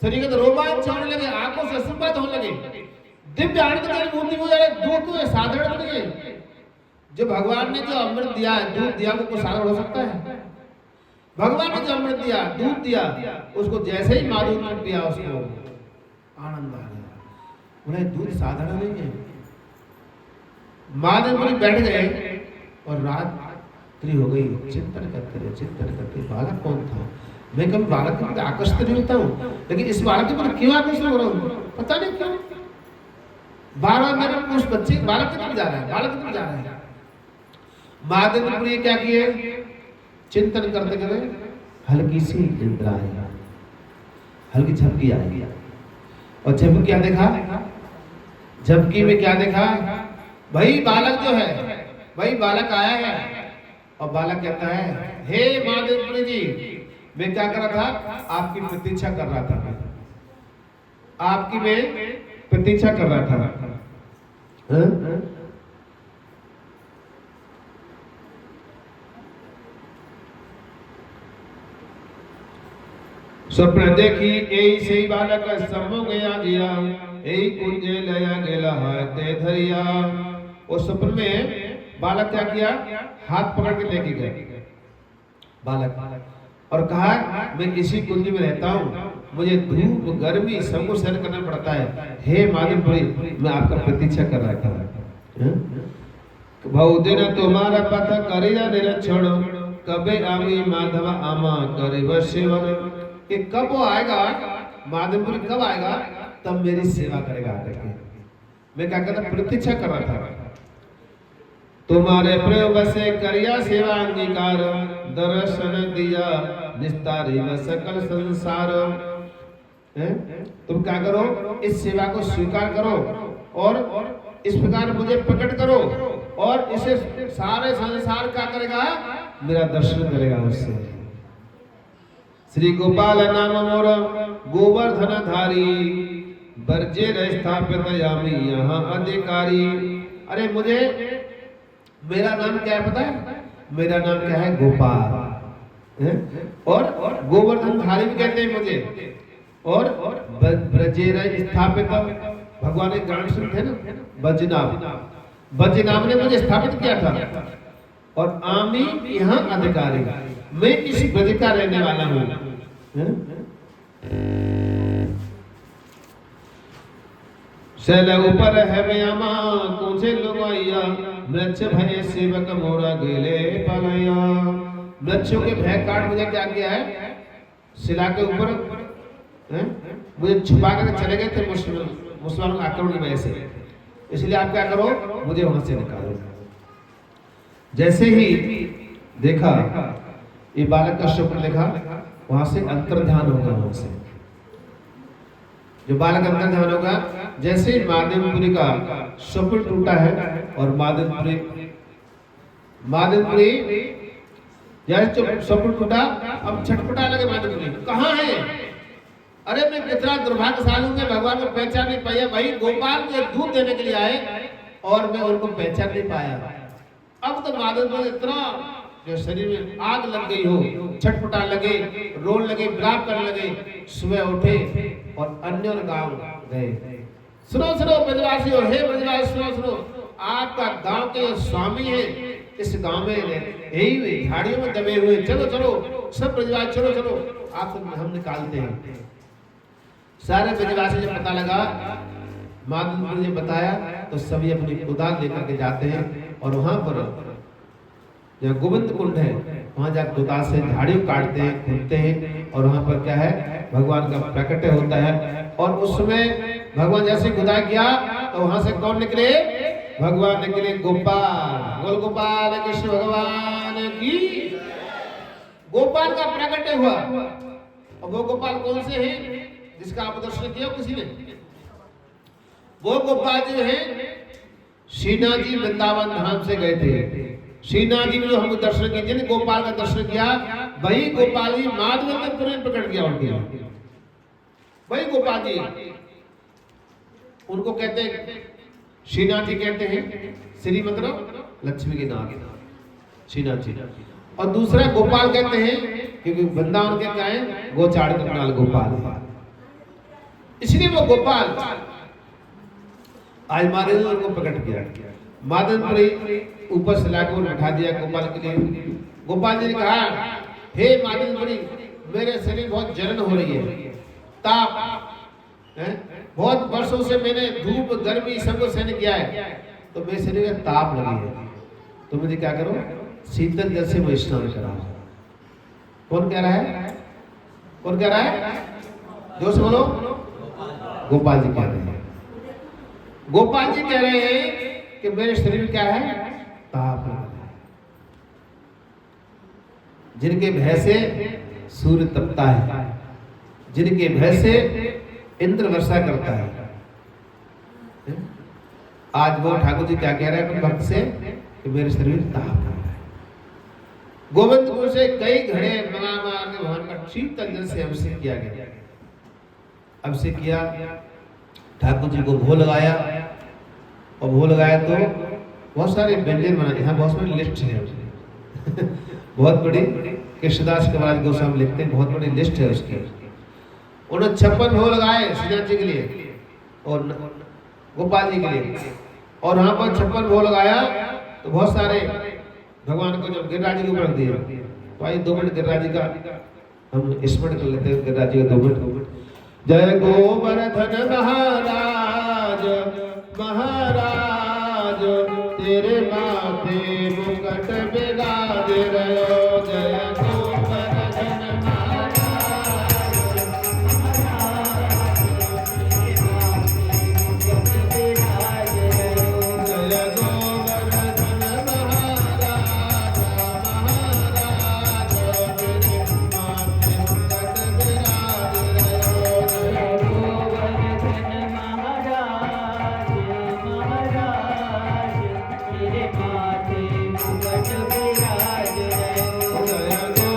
शरीर के रोमांच होने लगे, आंखों से अश्रुपात होने लगे, दिव्य आनंद की अनुभूति हो जाए। दूध तो साधारण नहीं है, जो भगवान ने जो अमृत दिया है, दूध दिया, वो कोई साधारण हो सकता है? भगवान ने जो अमृत दिया, दूध दिया, उसको जैसे ही माधुर्य ने पिया, उसको आनंद आ गया। बोले दूध साधारण नहीं है। माधुर्य बैठ गए और रात्रि हो गई, चिंतन करते बालक कौन था? मैं कभी बालक के प्रति आकर्षित नहीं होता हूँ, लेकिन इस बालक के प्रति क्यों आकर्षित हो रहा हूँ, पता नहीं क्यों। बार-बार मेरे उस बच्चे बालक की तरफ जा रहा है, बालक की तरफ जा रहा है। महादेव क्या किए? चिंतन करते करते हल्की सी निद्रा आई, हल्की झपकी आई, और झपकी क्या देखा? झपकी में क्या देखा? भाई बालक जो है, भाई बालक आया है, और बालक कहता है, हे महादेव जी, मैं क्या कर रहा था? आपकी प्रतीक्षा कर रहा था, आपकी मैं प्रतीक्षा कर रहा था। स्वप्न देखी यही से बालक समो गया जिया, यही कुंजे लया गेला ते धरिया। उस स्वप्न में बालक क्या किया? हाथ पकड़ के लेके गए बालक, और कहा मैं इसी कुंज में रहता हूँ, मुझे धूप गर्मी सब कुछ सहन करना पड़ता है, हे माधवपुरी, मैं आपका प्रतीक्षा कर रहा था। बहुदिन तुम्हारा पथ करिया निरीक्षण, कबे आवी माधव आमा करे सेवन। कि कब वो आएगा, माधवपुरी कब आएगा, तब मेरी सेवा करेगा आकर के। मैं क्या करता? प्रतीक्षा कर रहा था। तुम्हारे प्रयोग से करिया सेवा अंगीकार, दर्शन दिया निस्तारी व सकल संसार। तुम क्या करो? इस सेवा को स्वीकार करो और इस प्रकार मुझे प्रकट करो, और इसे सारे संसार क्या करेगा? मेरा दर्शन करेगा उससे। श्री गोपाल नाम मोर गोवर्धन धारी, बरजे स्थापित यामी यहाँ अधिकारी। अरे मुझे मेरा नाम क्या है पता है? मेरा नाम क्या है? गोपाल, और गोवर्धन धारी भी कहते हैं मुझे, और ब्रजे स्थापित, भगवान एक गान सुनते हैं ना, बजनाम ने मुझे स्थापित किया था, और आमी यहाँ अधिकारी, मैं इस ब्रज का रहने वाला हूँ। शैल ऊपर है म्यामा कुछे लोगैया, वृक्ष भय सेवक मोरा गेले पलैया। वृक्षों के भय काट मुझे क्या किया है? शिला के ऊपर मुझे छुपा कर चले गए थे मुसलमानों के आक्रमण की वजह से, इसलिए आप क्या करो? मुझे वहां से निकालो। जैसे ही देखा ये बालक का स्वप्न देखा, वहां से अंतर्ध्यान होगा, वहां से जो बालक अंतर्ध्यान होगा, जैसे ही माधवपुरी का स्वप्न टूटा है, और माधवपुरी जैसे स्वप्न टूटा, अब छटपटा लगे माधवपुरी, कहाँ है? अरे मैं कितना दुर्भाग्यशाली हूं, मैं भगवान को पहचान नहीं पाया। भाई गोपाल मुझे दूध देने के लिए आए और मैं उनको पहचान नहीं पाया। अब तो माधव इतना जो शरीर में आग लग गई हो, छटपटा लगे, रोने लगे, विलाप करने लगे। सुबह उठे और अन्य गांव गए। सुनो सुनो ब्रजवासी हो, हे ब्रजवासी सुनो सुनो, आपका गांव के स्वामी है, इस गांव में यही झाड़ियों में दबे हुए, चलो चलो सब ब्रजवासी, चलो चलो आपको हम निकालते हैं। सारे ब्रजवासी जब पता लगा, माधव ने बताया, तो सभी अपनी कुदाल लेकर के जाते हैं, और वहां पर जहाँ गोविंद कुंड है, वहां जाकर कुदाल से झाड़ियों काटते हैं, खूंदते हैं, और वहां पर क्या है? भगवान का प्रकट होता है। और उसमें भगवान जैसे खुदाई किया, तो वहां से कौन निकले? भगवान निकले गोपाल। बोल गोपाल कृष्ण भगवान की। गोपाल का प्रकट हुआ। और वो गोपाल कौन से हैं जिसका आप दर्शन किया किसी ने? वो गोपाल जी हैं, श्रीनाथ जी वृंदावन धाम से गए थे। श्रीनाथ जी ने हमको दर्शन किया, जिन गोपाल का दर्शन किया, वही गोपाल जी माधवपुर में प्रकट किया उनके। वही गोपाल जी, उनको कहते हैं श्रीनाथ जी, कहते हैं श्री मतलब लक्ष्मी के नाम श्रीनाथ जी। और दूसरा गोपाल कहते हैं क्योंकि वृंदावन के क्या है? गोचाड़ करने वाले गोपाल। इसलिए वो गोपाल आज महाराज ने उनको प्रकट किया। मादनपुरी ऊपर से लाकर उठा दिया गोपाल के लिए। गोपाल जी ने कहा, हे मादनपुरी, मेरे शरीर बहुत जलन हो रही है, ताप है, बहुत वर्षों से मैंने धूप गर्मी सबको सहन किया है, तो मेरे शरीर में ताप लगी है, तो मुझे क्या करो, शीतल जल से मैं स्नान कराओ। कौन कह रहा है? कौन कह रहा है? जोर से बोलो। गोपाल जी कह रहे हैं। गोपाल जी कह रहे हैं कि मेरे शरीर में क्या है? ताप लगा है। जिनके भय से सूर्य तपता है, जिनके भय से इंद्र वर्षा करता है, आज वो ठाकुर जी क्या कह रहे हैं अपने भक्त से कि मेरे शरीर में ताप लगा है। गोविंदपुर से कई घड़े मंगा के भगवान का शीतल जल से अभिषेक किया गया। अभिषेक किया, ठाकुर जी को भोग लगाया, और भोग लगाया तो बहुत सारे व्यंजन बनाए। यहाँ बहुत बड़ी लिस्ट है बहुत बड़ी। कृष्णदास कविराज गोस्वामी लिखते हैं, बहुत बड़ी लिस्ट है उसकी। उन्होंने 56 भोग लगाए श्रीनाथ जी के लिए और गोपाल जी के लिए, और वहां पर 56 भोग लगाया तो बहुत सारे भगवान को जब गिरिराज जी के ऊपर रख दिया, तो आइए 2 मिनट गिरिराज जी का हम स्मरण कर लेते हैं। गिरिराज जी का 2 मिनट। जय गोवर्धन महाराज महाराज, तेरे माथे मुकुट विराज रहो। जय गोवर्धन महाराज महाराज, तेरे माथे मुकुट विराज रहो। जय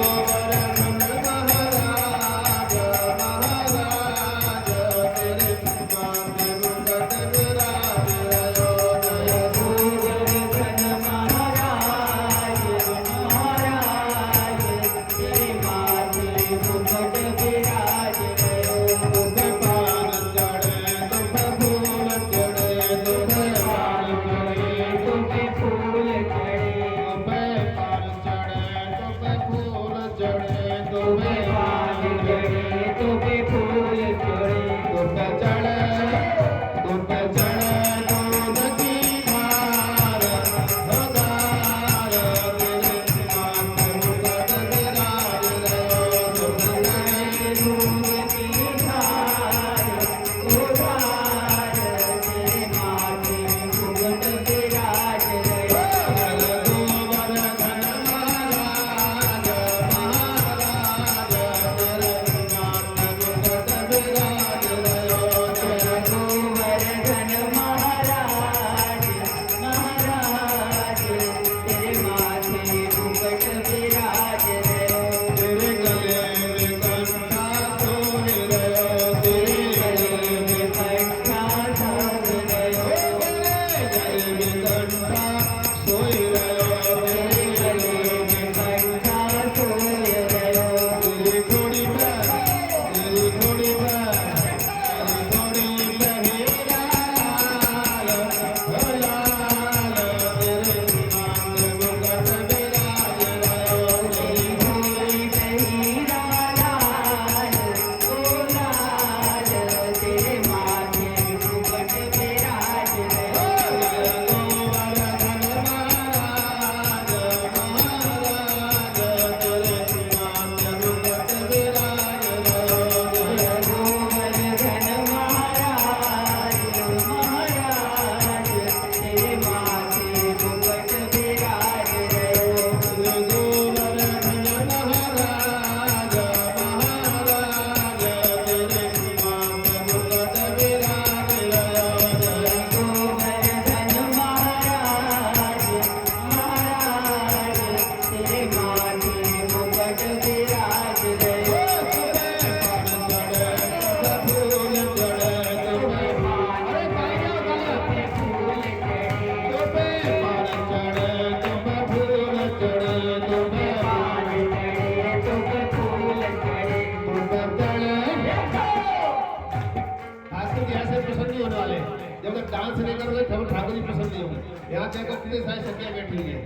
ठाकुर जी ऐसे प्रसन्न नहीं होने वाले, जब तक डांस नहीं करोगे तब ठाकुर जी प्रसन्न नहीं होंगे। यहाँ देखो कितने सारी सखियां बैठी हुई है,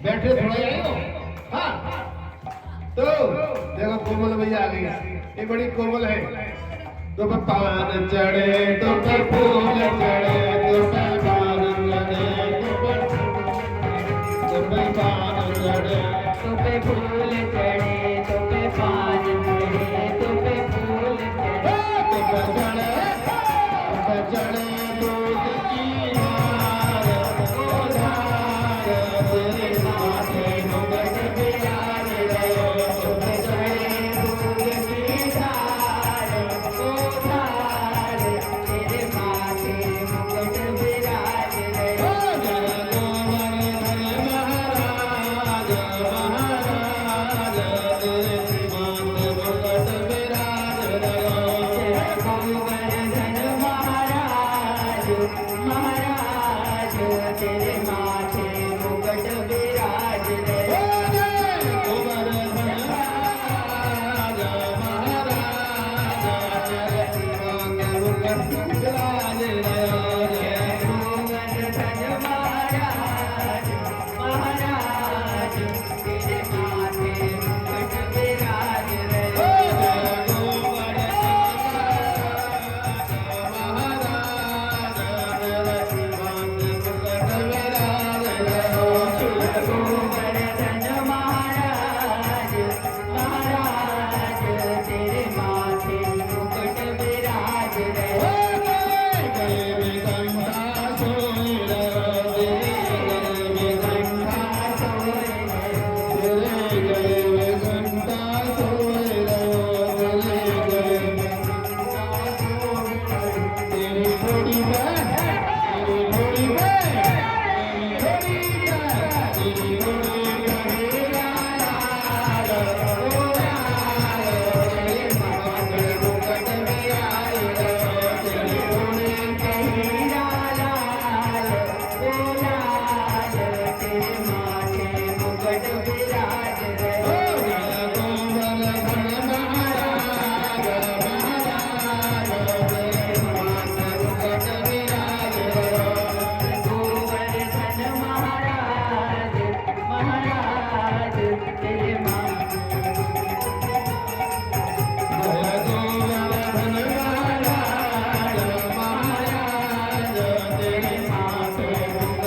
बैठे थोड़ा ही हो। हाँ तो देखो कोमल भैया आ गई, ये बड़ी कोमल है। तो पान चढ़े तो पे फूल चढ़े, तो पे पान चढ़े तो पे पान चढ़े, तो पे फूल चढ़े, तो पे पान चढ़े, तो पे फूल चढ़े, तो पे चढ़े दूध की धार, ओ धार तेरे माथे मुकुट बिराज रहे। तो पे चढ़े दूध की धार, ओ धार तेरे माथे मुकुट विराज रहे। गोवर्धन महाराज, महाराज तेरे माथे मुकुट विराज रहे। गोवर्धन महाराज, महाराज तेरे माथे मुकुट विराज रहे। गोवर्धन महाराज, महाराज तेरे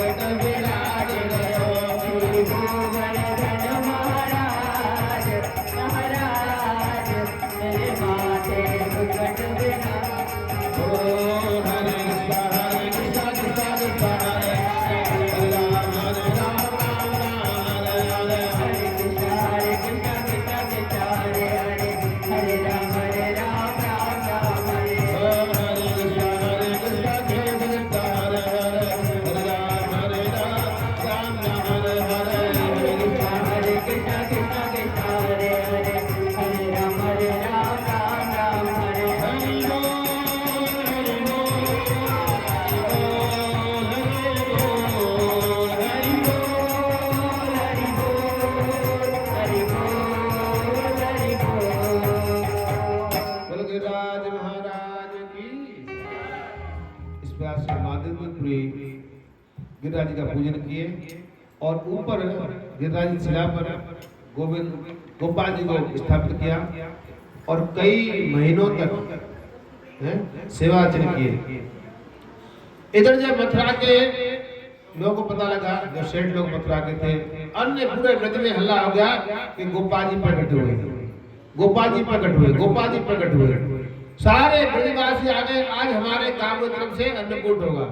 माथे मुकुट विराज रहे। गोवर्धन महाराज, महाराज तेरे गोवर्धन महाराज, महाराज तेरे माथे मुकुट विराज। हरे कृष्ण कृष्ण कृष्ण हरे हरे, हरे राम राम राम हरे। हरे कृष्ण कृष्ण कृष्ण हरे हरे, हरे राम राम राम हरे। हरि बोल, हरि बोल, हरि बोल, हरि बोल। बोलो गिरिराज महाराज की। इस प्रकार से माधवपुरी गिरिराज जी का पूजन किए और ऊपर गिरिराज की शिला पर गोपाल जी को स्थापित किया और कई महीनों तक सेवा अर्चना किए। इधर जब मथुरा के लोगों को पता लगा, जो सेठ लोग मथुरा के थे, अन्य पूरे ब्रज में हल्ला हो गया कि गोपाल जी प्रकट हुए, गोपाल जी प्रकट हुए, गोपाल जी प्रकट हुए। सारे ब्रजवासी आ गए, आज हमारे गांव की तरफ से अन्नकूट होगा,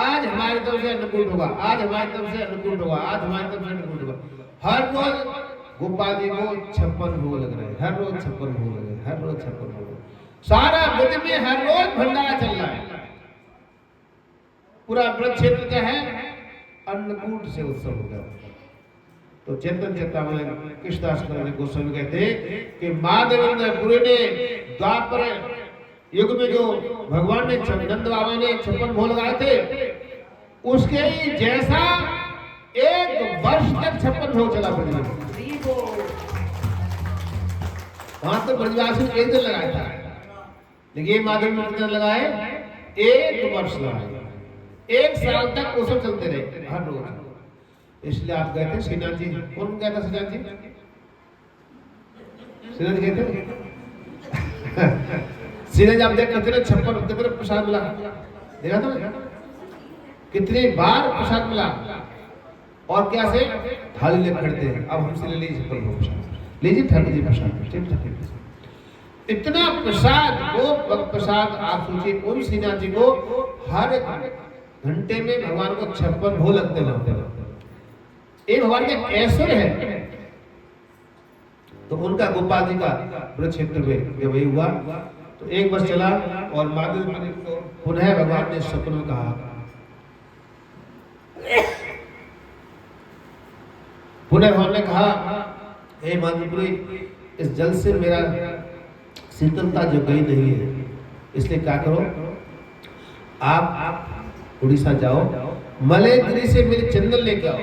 आज हमारी तरफ से अन्नकूट होगा, आज हमारी तरफ से अन्नकूट होगा, आज हमारी तरफ से अन्नकूट होगा। हर रोज गोपाल जी को 56 भोग लग रहे, हर रोज 56 भोग लग रहे, हर रोज 56 भोग। सारा ब्रज में हर रोज भंडारा चल रहा है। पूरा ब्रज क्षेत्र क्या है, अन्नकूट से उत्सव हो गया। तो चेतन चेतावली कृष्णदास गोस्वामी कहते कि माधवेंद्रपुरी ने द्वापर युग में जो भगवान ने नंद बाबा ने 56 भोग लगाए थे, उसके ही जैसा 1 वर्ष तक 56 भोग चला ब्रज में। वहां तो ब्रजवासी ने 1 दिन लगाया था, लेकिन माधव में कितना लगाए 1 वर्ष लगा, 1 साल तक वो सब चलते रहे हर रोज। इसलिए आप गए थे श्रीनाथ जी, कौन गया था श्रीनाथ जी? श्रीनाथ जी गए थे श्रीनाथ जी, आप देख करते ना 56 कितने प्रसाद मिला, देखा था ना कितनी बार प्रसाद मिला, और क्या से थाली लेकर खड़ते हैं। अब हमसे ले लीजिए प्रसाद, लीजिए ठाकुर जी प्रसाद, इतना प्रसाद, वो प्रसाद आप सोचिए उन श्रीनाथ जी को हर घंटे में भगवान को 56 भोग लगते हैं। ये भगवान के ऐश्वर्य है। तो उनका गोपाल जी का व्रत क्षेत्र में जब वही हुआ तो 1 वर्ष चला और माधव को पुनः भगवान ने स्वप्न में कहा, पुनः भगवान ने कहा, हे माधवपुरी, इस जल से मेरा शीतलता जो गई नहीं है, इसलिए क्या करो, आप उड़ीसा जाओ, मलयगिरी से मेरे चंदन लेके आओ,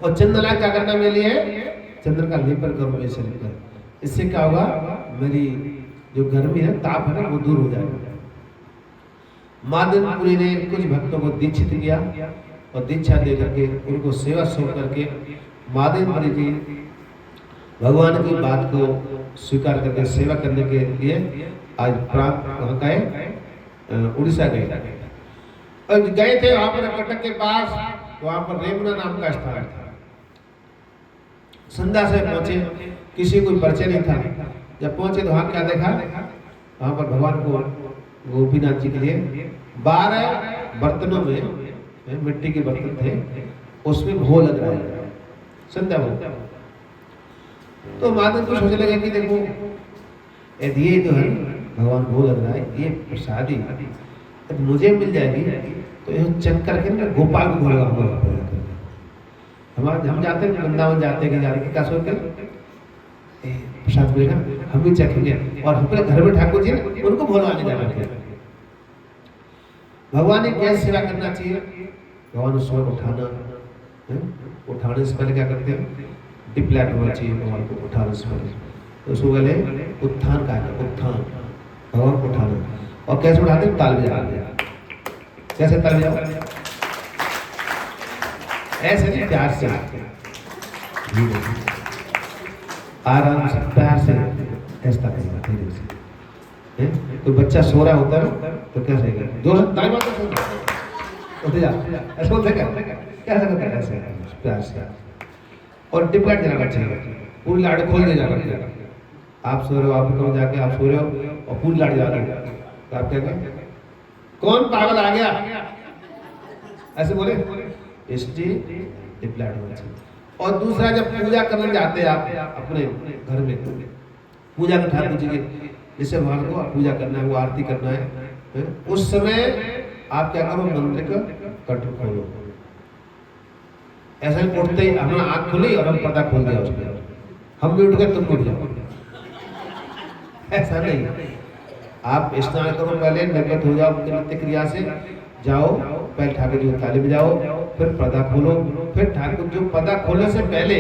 और चंदन ला क्या करना मेरे लिए, चंदन का लेपर करो मेरे शरीर पर। इससे क्या होगा, मेरी जो गर्मी है, ताप है ना, वो दूर हो जाएगा। माधवपुरी ने कुछ भक्तों को दीक्षित किया और दीक्षा दे करके उनको सेवा सौंप करके माधवपुरी जी भगवान की बात को स्वीकार करके सेवा करने के लिए आज प्राप्त वहाँ गए, उड़ीसा गए। और गए थे वहां पर कटक के पास, वहां पर रेमुना नाम का स्थान था। संध्या से पहुंचे, किसी कोई परिचय नहीं था। जब पहुंचे तो वहां क्या देखा, वहां पर भगवान को गोपीनाथ जी के लिए 12 बर्तनों में, मिट्टी के बर्तन थे, उसमें भोग लग रहा है, संध्या भोग। तो माधव को सोचने लगे कि देखो यदि ये तो है भगवान भोग लग रहा है, ये प्रसादी तो मुझे मिल जाएगी, तो ये चेक करके ना गोपाल को भोग हम जाते हैं वृंदावन जाते हैं, क्या सोचते प्रसाद मिलेगा, हम भी चखेंगे, और अपने घर में ठाकुर जी उनको भोलवाने जाना है। भगवान ने कैसे सेवा करना चाहिए, भगवान स्वयं उठाने से पहले क्या करते हैं, डिप्लैट होना चाहिए भगवान को उठाने से पहले। तो उसको पहले उत्थान कहा, उत्थान भगवान को उठाना। और कैसे उठाते हैं, ताल बजा, कैसे ताल बजाओ, ऐसे नहीं, प्यार से, आराम से, प्यार से, ऐसा करेगा धीरे से। तो बच्चा सो रहा होता है तो क्या रहेगा, जोर से ताली मारते उठ जा, ऐसा होता है, कैसा करता है, ऐसे प्यार से। और डिप्लैट जाना चाहिए, पूरी लाड़ी खोल के जाना। आप सो रहे हो, आप कहीं जाके आप सो रहे हो और पूरी लाड़ी जा रही है, तो आप क्या कहें, कौन पागल आ गया, ऐसे बोले, इसलिए डिप्लैट होना चाहिए। और दूसरा, जब पूजा करने जाते हैं आप अपने घर में, पूजा कर ठाकुर जी की, जैसे भगवान को पूजा करना है, वो आरती करना है, उस समय आप क्या करो, मंदिर का कट खोलो। ऐसा ही उठते ही हमारा आंख खुली और हम पर्दा खोल दिया उसमें, हम भी उठ गए, तुम उठ जाओ, ऐसा नहीं। आप स्नान करो, पहले निर्गत हो जाओ नित्य क्रिया से, जाओ पहले ठाकुर जी को ताली बजाओ, फिर पर्दा खोलो, फिर ठाकुर जो पर्दा खोलने से पहले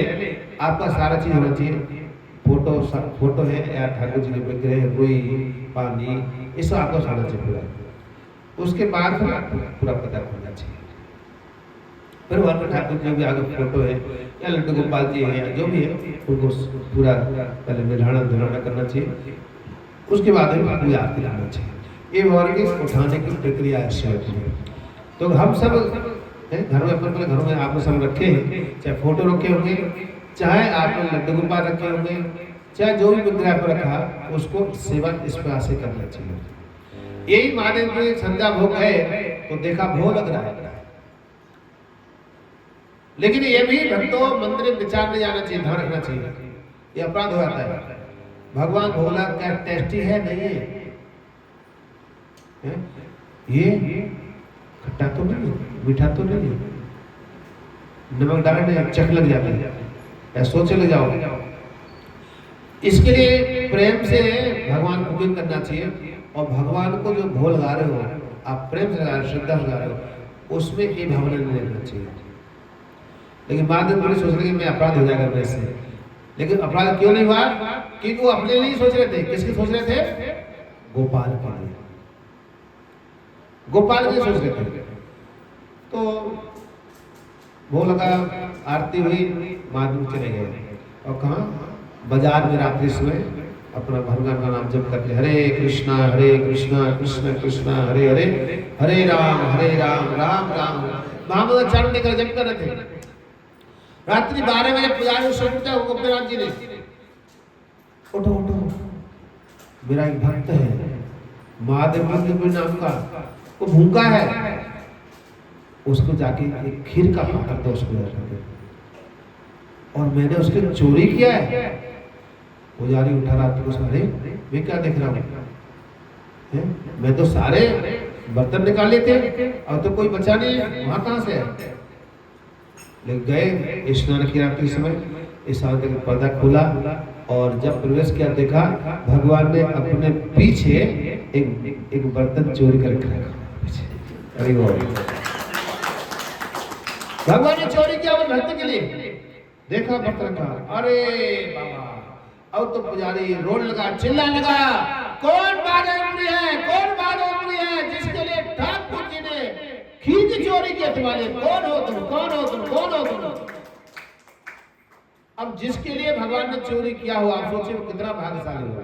आपका सारा चीज होना चाहिए, फोटो है या ठाकुर जी के विग्रह, रुई, पानी, ये सब आपको सारा चाहिए पूरा। उसके बाद फिर पूरा पर्दा खोलना चाहिए। फिर वहाँ पर ठाकुर जी भी आगे फोटो है या लड्डू गोपाल जी है या जो भी है, उनको पूरा पहले मिलाना धुलाना करना चाहिए, उसके बाद पूजा आरती करना चाहिए। ये भगवान के उठाने की प्रक्रिया है। तो हम सब घर में, अपने घरों में आपने सब रखे हैं, चाहे फोटो रखे होंगे, चाहे आपने लड्डू गोपाल रखे होंगे, चाहे जो भी विग्रह पर रखा, उसको सेवा इस प्रकार से करना चाहिए। यही महादेव के संध्या भोग है, तो देखा भोग लग रहा है, लेकिन ये भी भक्तों मंदिर में विचार नहीं जाना चाहिए, ध्यान रखना चाहिए, ये अपराध हो जाता है। भगवान भोला क्या टेस्टी है, नहीं है, ये खट्टा तो नहीं, मीठा तो नहीं, नमक डालने चख लग जाता है, सोचे ले जाओ। इसके लिए प्रेम से भगवान को कुकिंग करना चाहिए, और भगवान को जो भोग लगा रहे हो आप प्रेम से लगा रहे हो, श्रद्धा से लगा रहे हो, उसमें ये भावना नहीं रहना चाहिए। लेकिन बाद में पुलिस सोच रही मैं अपराध हो जाएगा मेरे से, लेकिन अपराध क्यों नहीं हुआ, क्योंकि वो अपने लिए सोच रहे थे। किसकी सोच रहे थे, गोपाल के लिए। गोपाल जी सोच रहे थे। तो वो लगा, आरती हुई, महादेव चले गए और कहा बाजार में रात्रि समय अपना भगवान का नाम जप करते, हरे कृष्णा कृष्ण कृष्ण हरे हरे, हरे राम राम राम। महामंत्र चारों लेकर जप कर रहे थे। रात्रि 12 बजे पुजारी सो उठा, गोपीनाथ जी ने, उठो उठो, मेरा एक भक्त है महादेव नाम का, वो भूखा है, उसको जाके एक खीर का पात्र दो उसको दे, और मैंने उसके चोरी किया है। पुजारी उठा रात को, सारे मैं क्या देख रहा हूँ, मैं तो सारे बर्तन निकाल लेते और तो कोई बचा नहीं, वहां कहां से है। लेकिन गए, स्नान किया रात्रि समय, स्नान करके पर्दा खोला और जब प्रवेश किया देखा भगवान ने अपने पीछे एक बर्तन चोरी करके रखा। अरे वो भगवान ने चोरी किया अपने भक्त के लिए, देखा बर्तन का, अरे बाबा। अब तो पुजारी रोड लगा, चिल्लाने लगा, कौन बादल है, कौन बादल है जिसके लिए ठाकुर जी ने खीर की चोरी की तुम्हारे, कौन हो तुम, कौन हो तुम, कौन हो तुम। अब जिसके लिए भगवान ने चोरी किया हो, आप सोचिए वो कितना भाग्यशाली होगा।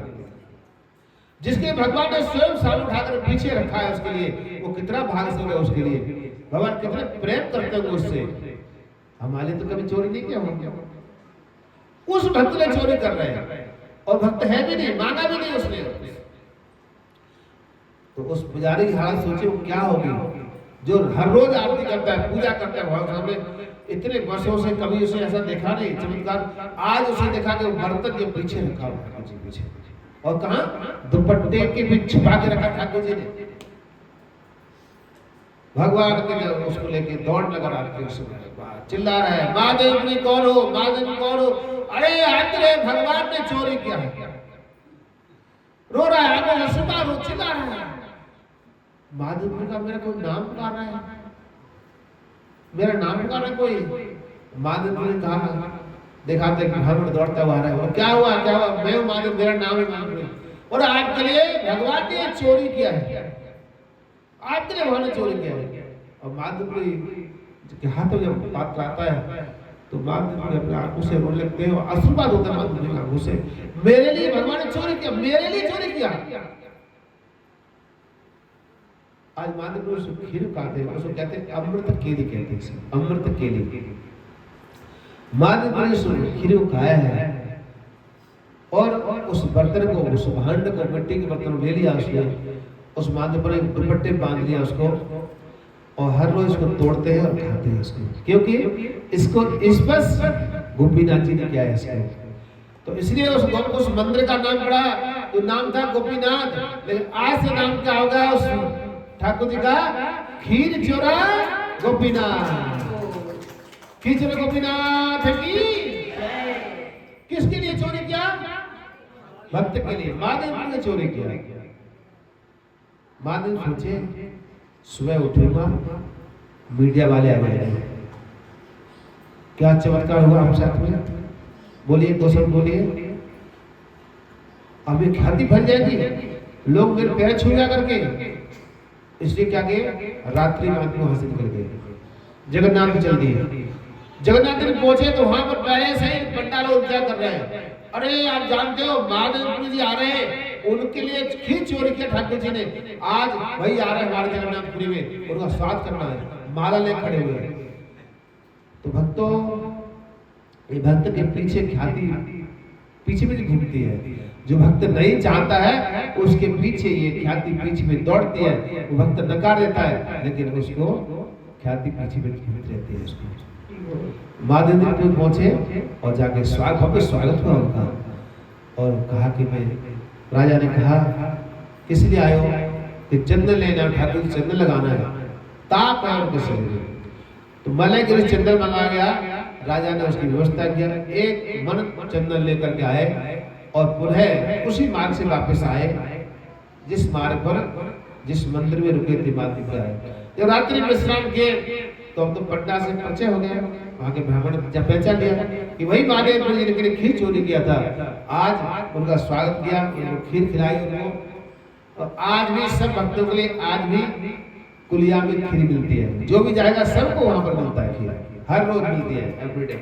जिसके भगवान ने स्वयं साल उठाकर पीछे रखा है उसके लिए, वो कितना भाग्यशाली है उसके लिए। भगवान कितने प्रेम करते हैं उससे। हमारे तो कभी चोरी नहीं किया होगा, उस भक्त ने चोरी कर रहे हैं, और भक्त है भी नहीं, मांगा भी नहीं उसने। तो उस पुजारी की हालत सोचे वो क्या होगी, जो हर रोज आरती करता है, पूजा करता है भगवान में, इतने वर्षों से कभी उसे ऐसा देखा नहीं चमत्कार। आज उसे देखा कि बर्तन के पीछे रखा हुआ जी पीछे, और कहा दुपट्टे के भी छुपा के रखा ठाकुर जी ने। भगवान के उसको लेके दौड़ लगा आरती समय, चिल्ला रहा है, महादेव कौन हो, महादेव कौन हो। अरे आंद्रे भगवान ने चोरी किया है, रो रहा है, आगे सुबह चिल्ला रहा है। महादेव का मेरा कोई नाम पुकार रहा है, मेरा नाम पुकार रहा है कोई। महादेव ने कहा, देखा तो भगवान दौड़ता हुआ आ रहा है, क्या हुआ क्या हुआ, मैं हूं महादेव, मेरा नाम है महादेव, और आपके लिए भगवान ने चोरी किया है, आपके लिए भगवान ने चोरी किया है। और महादेव के हाथ में जब बात आता है तो महादेव अपने आंखों से रोने लगते हैं, और आशीर्वाद होता है महादेव की आंखों से, मेरे लिए भगवान ने चोरी किया, मेरे लिए चोरी किया। आज महादेव ने उसको खीर खाते हैं, उसको कहते हैं अमृत केली, कहते हैं अमृत केली। महादेव ने उस खीर को खाया है, और उस बर्तन को, उस भांड को, मिट्टी के बर्तन ले लिया उसने, उस महादेव पर एक दुपट्टे बांध लिया उसको, और हर रोज इसको तोड़ते हैं और खाते हैं इसको, क्योंकि इसको इस बस गोपीनाथ जी ने किया है इसको। तो इसलिए उस मंदिर का नाम पड़ा, जो नाम था गोपीनाथ, लेकिन आज से नाम क्या होगा उस ठाकुर जी का, खीर चोरा गोपीनाथ। खीर चोरा गोपीनाथ की, किसके लिए चोरी किया, भक्त के लिए। महादेव ने चोरी किया। महादेव सोचे सुबह उठूंगा, मीडिया वाले आ जाएंगे, क्या चमत्कार हुआ हम साथ में, बोलिए दो शब्द बोलिए, अब ये ख्याति फैल जाएगी, लोग मेरे पैर छू जा करके। इसलिए क्या किए, रात्रि में आत्मा हासिल कर गए, जगन्नाथ चल दिए। जगन्नाथ में पहुंचे तो वहां पर पहले से ही पंडाल इंतजार कर रहे हैं। अरे आप जानते हो महादेव जी आ रहे हैं, उनके लिए खीर चोरी किया ठाकुर जी ने, आज वही आ रहे हैं हमारे जगन्नाथपुरी में, उनका स्वागत करना है, माला ले खड़े हुए हैं। तो भक्तों, ये भक्त के पीछे ख्याति पीछे भी घूमती है। जो भक्त नहीं चाहता है उसके पीछे ये ख्याति पीछे में दौड़ती है, वो भक्त नकार देता है, लेकिन उसको ख्याति पीछे में घूमती रहती है उसको। महादेव जी पहुंचे और जाके स्वागत हुआ उनका, और कहा कि मैं, राजा ने कहा किस लिए आए हो, कि चंदन लेना, ठाकुर चंदन लगाना है, ताप है उनके शरीर में। तो मलय गिरी चंदन मंगा गया, राजा ने उसकी व्यवस्था किया, एक मन चंदन लेकर के आए, और पुनः उसी मार्ग से वापस आए जिस मार्ग पर, जिस मंदिर में रुके थे महादेव जी आए। जब रात्रि विश्राम किए तो अब तो पटना से परिचय हो गया, वहां के ब्राह्मण जब पहचान लिया कि वही महादेव जी ने खीर चोरी किया था। आज उनका स्वागत किया, उनको खीर खिलाई उनको, और आज भी सब भक्तों के लिए आज भी कुलिया में खीर मिलती है, जो भी जाएगा सबको वहां पर मिलता है खीर, हर रोज मिलती है, एवरीडे।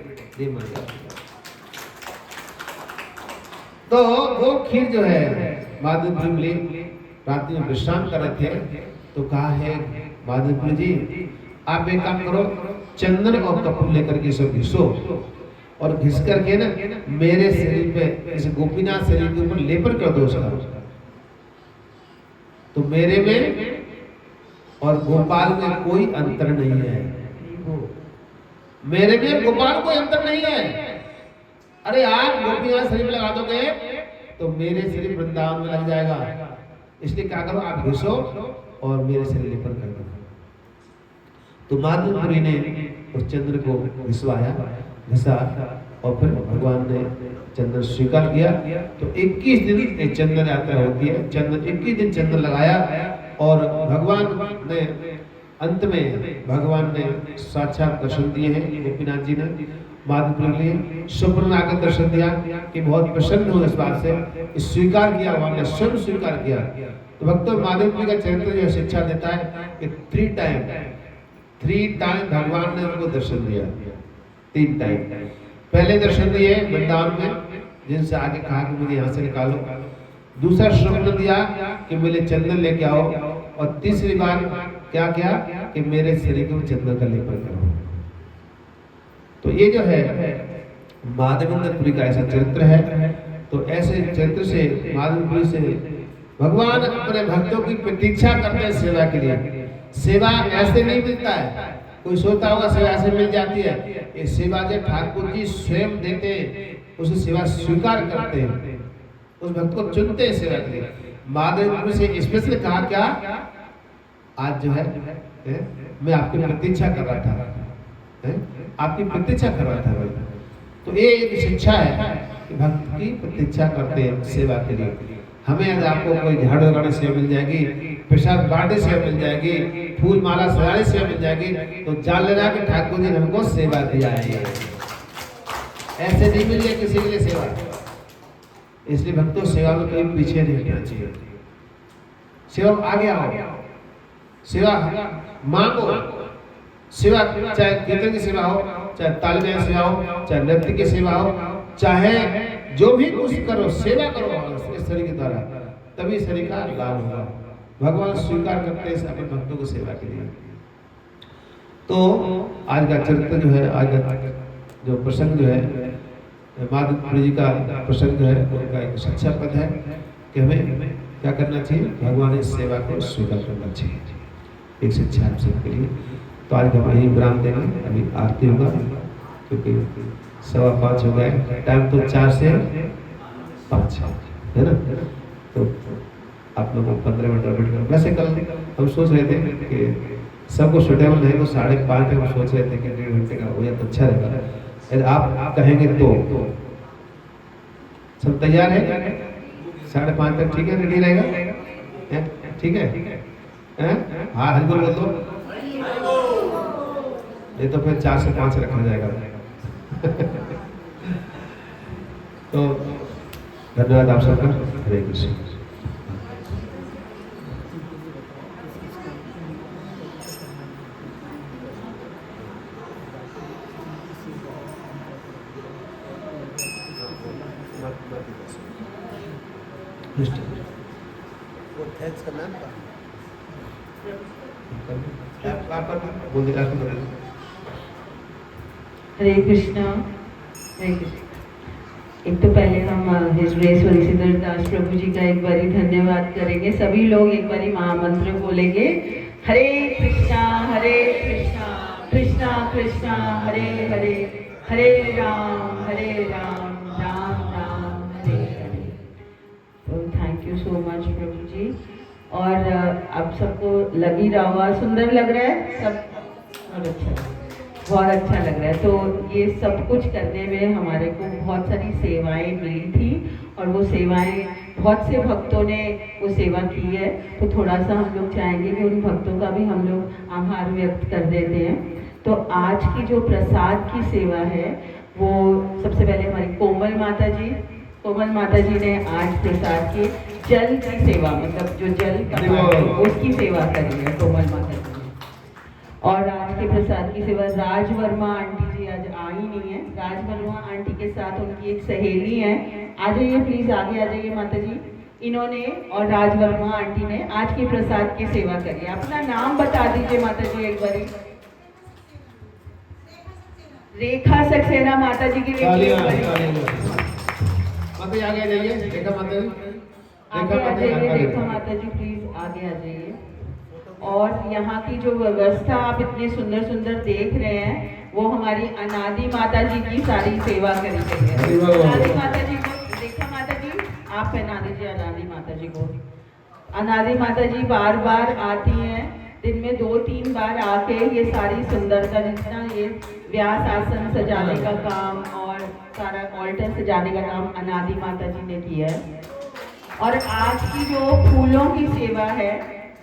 तो वो खीर जो है माधवपुरी मिली, रात्रि में विश्राम कर रहे थे तो कहा है माधवपुरी जी आप एक काम करो, चंदन और कपूर लेकर के सब घिसो और घिस करके ना मेरे शरीर पे, इस गोपीनाथ शरीर के ऊपर लेपन कर दो उसका। तो मेरे में और गोपाल में कोई अंतर नहीं है, मेरे में गोपाल कोई अंतर नहीं है। अरे आप गोपीनाथ शरीर में लगा दोगे तो मेरे शरीर वृंदावन में लग जाएगा, इसलिए क्या करो आप घिसो और मेरे शरीर लेपन कर दो। तो माधवपुरी ने उस चंद्र को घिसवाया, घिसा और फिर भगवान ने चंदन स्वीकार किया। तो 21 दिन चंदन यात्रा होती है, चंदन 21 दिन चंदन लगाया और भगवान ने अंत में भगवान ने साक्षात दर्शन दिए हैं गोपीनाथ जी ने माधवपुरी के लिए। स्वप्न आकर दर्शन दिया कि बहुत प्रसन्न हुए इस बात से, स्वीकार किया, भगवान ने स्वयं स्वीकार किया। तो भक्तों माधवपुरी का चरित्र जो शिक्षा देता है कि 3 टाइम भगवान ने उनको दर्शन दिया, 3 टाइम। पहले दर्शन दिए वृंदावन में, जिनसे आगे कहा कि मुझे यहाँ से निकालो। दूसरा स्वप्न दिया कि मुझे चंदन लेके आओ, और तीसरी बार क्या किया कि मेरे शरीर को चंदन का लेपन करो। तो ये जो है माधवेंद्रपुरी का ऐसा चरित्र है। तो ऐसे चरित्र से माधवेंद्रपुरी से भगवान अपने भक्तों की प्रतीक्षा करते हैं सेवा के लिए। सेवा ऐसे नहीं मिलता है, कोई सोचता होगा सेवा ऐसे मिल जाती है। ये सेवा जो ठाकुर जी स्वयं देते हैं, उसे सेवा स्वीकार करते हैं, उस भक्त को चुनते हैं सेवा के लिए। माधवेंद्रपुरी से स्पेशल कहा क्या, आज जो है मैं आपकी प्रतीक्षा कर रहा था, आपकी प्रतीक्षा कर रहा था। तो ये एक शिक्षा है कि भक्त की प्रतीक्षा करते हैं सेवा के लिए। हमें यदि आपको कोई झाड़ू लगाने से मिल जाएगी, प्रसाद बांटने से मिल जाएगी, फूल माला सजाने से मिल जाएगी, तो जान लेना कि ठाकुर जी ने हमको सेवा दिया है। ऐसे नहीं मिली है किसी के लिए सेवा। इसलिए भक्तों सेवा में कहीं पीछे नहीं हटना चाहिए, सेवा में आगे आओ, सेवा मांगो। सेवा चाहे कीर्तन की सेवा हो, चाहे तालिम की सेवा हो, चाहे नृत्य की सेवा हो, चाहे जो भी कुछ करो, सेवा करो इस शरीर के द्वारा, तभी शरीर का लाभ होगा। भगवान स्वीकार करते हैं अपने भक्तों को सेवा के लिए। तो आज का चरित्र जो है, आज का जो प्रसंग जो है माधवपुरी जी का प्रसंग जो है, उनका एक सच्चा पद है कि हमें क्या करना चाहिए, भगवान की सेवा को स्वीकार करना चाहिए। एक शिक्षा हम सबके लिए। तो आज हम यही विराम देंगे, अभी आरती होगा क्योंकि 5:15 हो गए, टाइम तो 4 से 5 है ना। तो आप लोगों को 15 मिनट वेट करो। वैसे कल हम सोच रहे थे कि सबको सुटेबल नहीं तो 5:30 हम सोच रहे थे कि 1.5 घंटे का हो जाए तो अच्छा रहेगा। यदि आप कहेंगे तो सब तैयार है, 5:30 तक ठीक है, रेडी रहेगा, ठीक है? हाँ हरिबोल बोल दो, ये तो फिर 4 से 5 रखा जाएगा। तो धन्यवाद आप सबका। हरे कृष्ण। थैंक्स करना हरे कृष्णा, हरे कृष्ण। एक तो पहले हम हिज ग्रेस वंशीधर दास प्रभु जी का एक बारी धन्यवाद करेंगे। सभी लोग एक बारी महामंत्र बोलेंगे, हरे कृष्णा कृष्णा कृष्णा हरे हरे, हरे राम राम राम हरे हरे। तो थैंक यू सो मच प्रभु जी। और आप सबको लग ही रहा हुआ, सुंदर लग रहा है सब, बहुत अच्छा लग रहा है। तो ये सब कुछ करने में हमारे को बहुत सारी सेवाएं मिली थी, और वो सेवाएं बहुत से भक्तों ने वो सेवा की है। तो थोड़ा सा हम लोग चाहेंगे कि उन भक्तों का भी हम लोग आभार व्यक्त कर देते हैं। तो आज की जो प्रसाद की सेवा है, वो सबसे पहले हमारी कोमल माता जी ने आज प्रसाद के जल की सेवा, मतलब जो जल का उसकी सेवा करी है कोमल माता जी ने। और आज के प्रसाद की सेवा राज वर्मा आंटी जी आज आई नहीं है। राज वर्मा आंटी के साथ उनकी एक सहेली है। आ जाइए प्लीज, आगे आ जाइए माता जी। इन्होंने और राज वर्मा आंटी ने आज के प्रसाद की सेवा करी। अपना नाम बता दीजिए माता जी एक बारी। रेखा सक्सेना माता जी की माता जी आगे आ जाइए। रेखा माता जी, आगे आ जाइए। रेखा माता जी प्लीज आगे आ जाइए। और यहाँ की जो व्यवस्था आप इतनी सुंदर सुंदर देख रहे हैं, वो हमारी अनादि माता जी की सारी सेवा करी गई है। अनादि माता जी को, रेखा माता जी आप पहना दीजिए अनादि माता जी को। अनादि माता जी बार बार आती हैं, दिन में 2-3 बार आके ये सारी सुंदरता, जितना ये व्यास आसन सजाने का काम और सारा ऑल्टर सजाने का काम अनादि माता जी ने किया है। और आज की जो फूलों की सेवा है,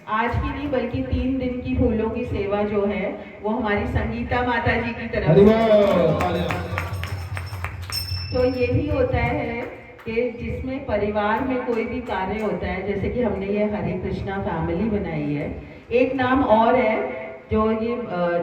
आज की नहीं बल्कि 3 दिन की फूलों की सेवा जो है, वो हमारी संगीता माता जी की तरफ से। तो यही होता है कि जिसमें परिवार में कोई भी कार्य होता है, जैसे कि हमने ये हरे कृष्णा फैमिली बनाई है। एक नाम और है जो ये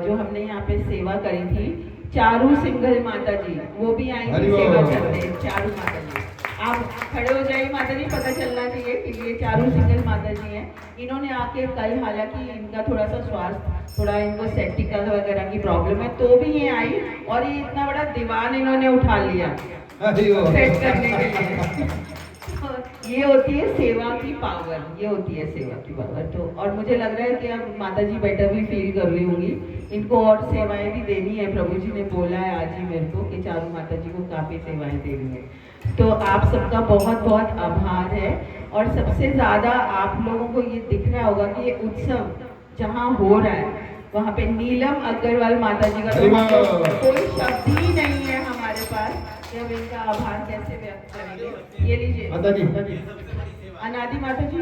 जो हमने यहाँ पे सेवा करी थी, चारू सिंघल माता जी, वो भी आई थी सेवा करने। चारू माता जी आप खड़े हो जाइए माता जी, पता चलना चाहिए कि ये चारू सिंघल माता जी हैं। इन्होंने आके कल, हालांकि इनका थोड़ा सा स्वास्थ्य, थोड़ा इनको सेप्टिकल वगैरह की प्रॉब्लम है, तो भी ये आई और ये इतना बड़ा दीवान इन्होंने उठा लिया सेट करने के लिए। ये होती है सेवा की पावर, ये होती है सेवा की पावर। तो और मुझे लग रहा है कि अब माता जी बेटर भी फील कर रही होंगी, इनको और सेवाएं भी देनी है। प्रभु जी ने बोला है आज ही मेरे को कि चारू माता जी को काफ़ी सेवाएं देनी है। तो आप सबका बहुत बहुत आभार है। और सबसे ज़्यादा आप लोगों को ये दिख रहा होगा कि ये उत्सव जहाँ हो रहा है, वहाँ पे नीलम अग्रवाल माता जी का तो कोई शब्द ही नहीं है हमारे पास कि हम इनका आभार कैसे व्यक्त करेंगे। ये लीजिए माता जी, अनादि माता जी,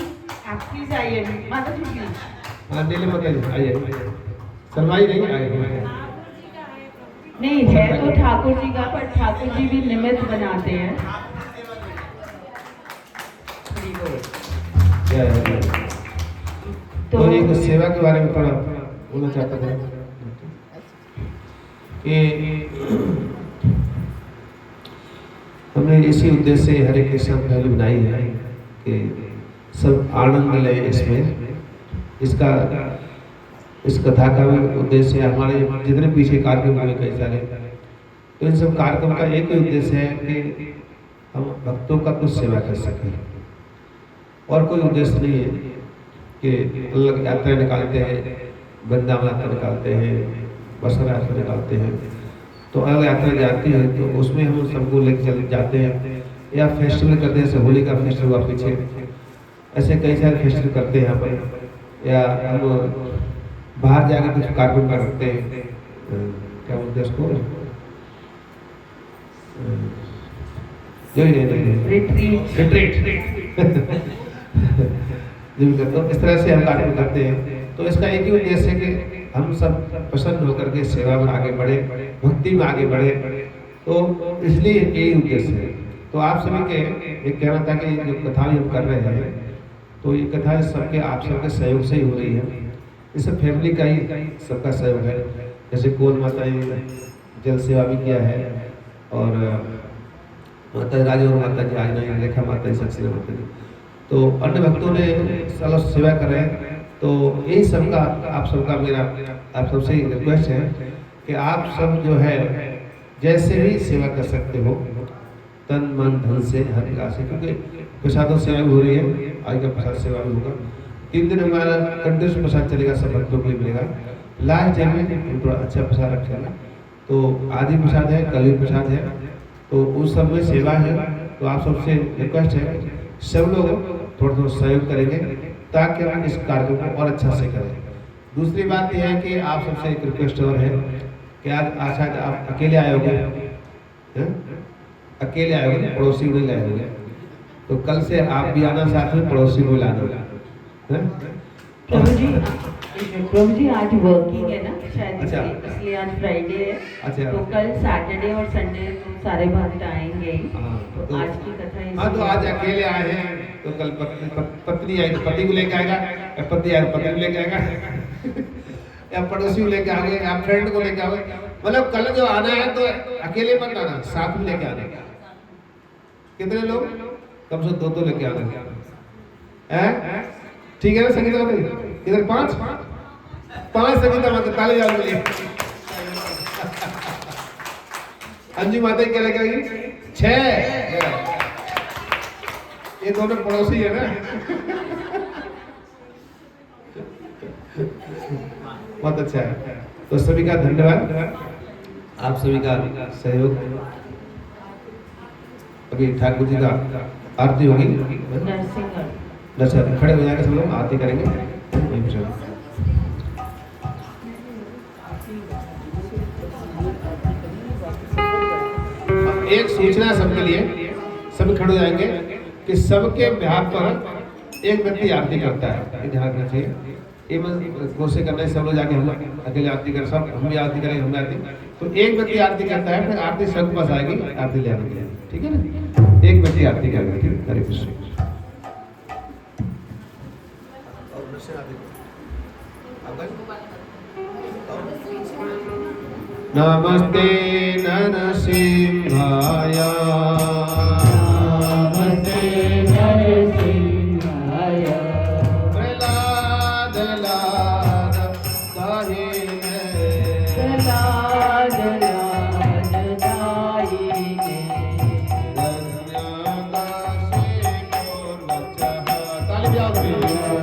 आप प्लीज आइए माता जी प्लीज। नीलम माता जी आइए। शर्माई नहीं आए। नहीं है तो ठाकुर जी का, पर ठाकुर जी भी निमित्त बनाते हैं। तो एक सेवा के बारे में थोड़ा बोलना चाहता था कि हमने इसी उद्देश्य से हरे कृष्ण पहले बनाई है कि सब आनंद ले इसमें। इसका इस कथा का भी उद्देश्य है, हमारे जितने पीछे कार्यक्रम हुए कई सारे, तो इन सब कार्यक्रम का एक ही उद्देश्य है कि हम भक्तों का कुछ सेवा कर सकें, और कोई उद्देश्य नहीं है कि अलग यात्रा निकालते हैं, वृंदावन यात्रा निकालते हैं, बसरा यात्रा निकालते हैं, तो अलग यात्रा जाती है तो उसमें हम सबको लेकर चले जाते हैं, या फेस्टिवल करते हैं। जैसे होली का फेस्टिवल हुआ पीछे, ऐसे कई सारे फेस्टिवल करते हैं यहाँ पर, या हम बाहर जाके कुछ कार्यक्रम करते हैं, क्या बोलते हैं उसको, जो तो इस तरह से हम कार्यक्रम करते हैं। तो इसका एक ही उद्देश्य है कि हम सब प्रसन्न होकर के सेवा में आगे बढ़े, भक्ति में आगे बढ़े। तो इसलिए यही उद्देश्य है। तो आप सभी के एक कहना था कि जो कथा हम कर रहे हैं, तो ये कथा सबके आप सबके सहयोग से ही हो रही है। इस फैमिली का ही सबका सहयोग है। जैसे कोल माता ने जल सेवा भी किया है, और माता राज और माता जी आज नहीं, रेखा माता जी, सक्सेना माता जी, तो अन्य भक्तों ने सालों सेवा कर रहे हैं। तो यही सबका आप सबका मेरा आप सबसे रिक्वेस्ट है कि आप सब जो है जैसे भी सेवा कर सकते हो, तन मन धन से, हर प्रकार से, क्योंकि प्रसादों सेवा भी हो रही है, आज का प्रसाद सेवा भी होगा। 3 दिन हमारा कंटिन्यूस प्रसाद चलेगा, सब भक्तों को मिलेगा। लास्ट डे में थोड़ा अच्छा प्रसाद रखेगा, तो आदि प्रसाद है, कल भी प्रसाद है, तो उस सब में सेवा है। तो आप सबसे रिक्वेस्ट है सब लोग थोड़ा थोड़ा सहयोग करेंगे ताकि हम इस कार्यक्रम को और अच्छा से करें। दूसरी बात यह है कि आप सबसे एक रिक्वेस्ट और है कि आज शायद आप अकेले आए होंगे, अकेले आए होंगे, पड़ोसी को नहीं लाए होंगे, तो कल से आप भी आना, साथ में पड़ोसी को लाना। प्रभु जी आज वर्किंग है ना शायद, अच्छा, इसलिए आज फ्राइडे है। अच्छा, तो कल सैटरडे और संडे सारे भक्त आएंगे। तो आज की कथा, हाँ, तो आज अकेले आए हैं, तो कल पत्नी आई तो पति को लेके आएगा, पति आए तो पति को लेके आएगा। या पड़ोसी को लेके आ गए या फ्रेंड को लेके आ गए। मतलब कल जो आना है तो अकेले मत आना, साथ में लेके आना। कितने लोग? कम से 2 लेके आना है। ठीक है ना संगीता भाई? इधर 5 संगीता माता, ताली बजाओ के लिए। अंजू माता क्या लेकर 6। ये दोनों पड़ोसी है ना। बहुत अच्छा है। तो सभी का धन्यवाद, आप सभी का सहयोग। अभी ठाकुर जी का आरती होगी। दर्शन खड़े हो जाएंगे सब लोग, आरती करेंगे। एक सूचना है सबके लिए, सब खड़े हो जाएंगे कि सबके ब्याह पर एक व्यक्ति आरती करता है, ध्यान रखना चाहिए। ये कोशिश करना है सब लोग जाके, हम अकेले आरती करें, सब हम भी आरती करें, हम आरती। तो एक व्यक्ति आरती करता है, फिर आरती सबके पास आएगी आरती ले आने के लिए, ठीक है ना? एक व्यक्ति आरती करेगा, ठीक है? हरे कृष्ण। नमस्ते नरसिंहाय, नमस्ते नरसिंहाय, प्रहलाद लाद दाहिने, प्रहलाद लाद दाहिने, धन्यदासी पूर्वचः। ताली बजाओ।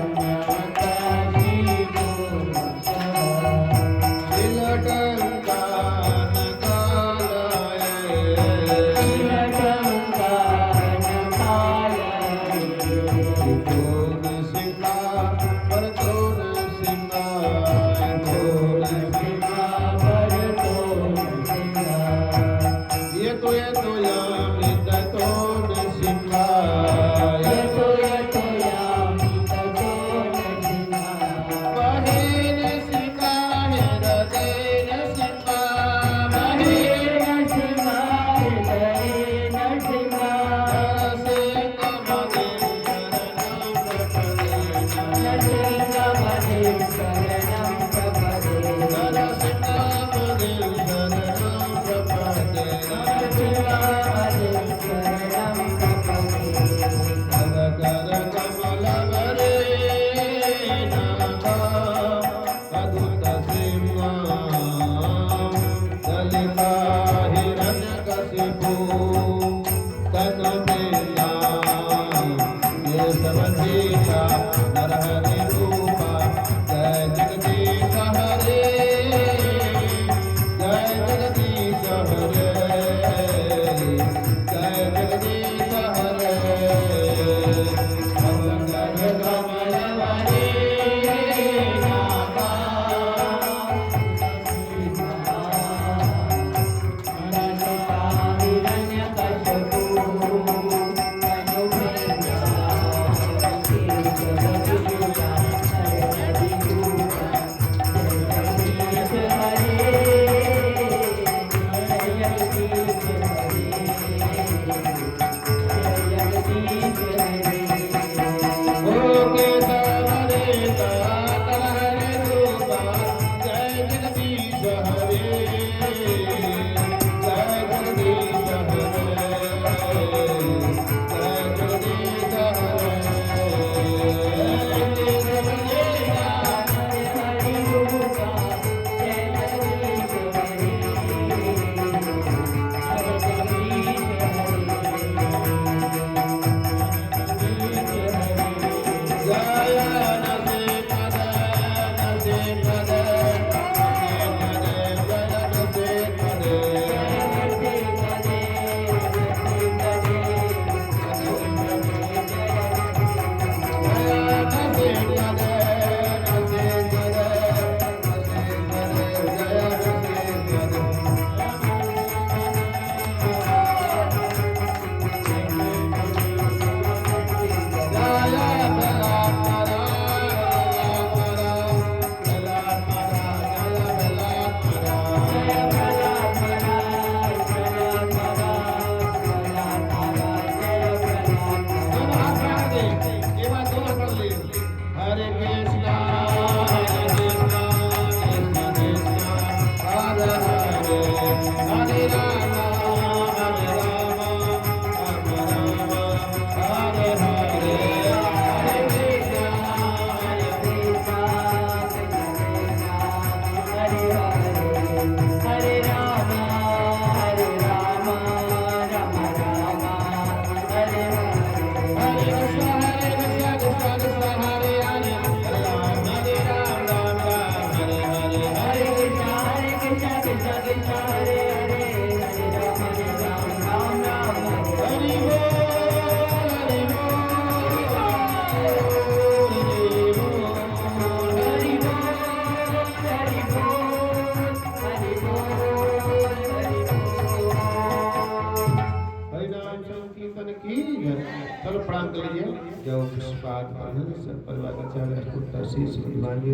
जो पुष्पात सब परिवार का चार पुत्र शीश मांगे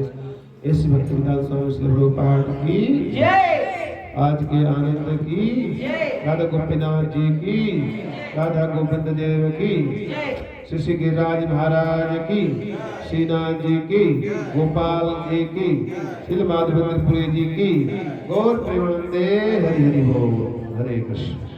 इस भक्त विधान स्वामी श्री प्रभुपाद की जय। आज के आनंद की राधा गोपीनाथ जी की राधा गोविंद देव की श्री गिरिराज महाराज की श्रीनाथ जी की गोपाल जी की श्री माधवेंद्रपुरी जी की गौर प्रेमानंदे हरि हरि बोल। हरे कृष्ण।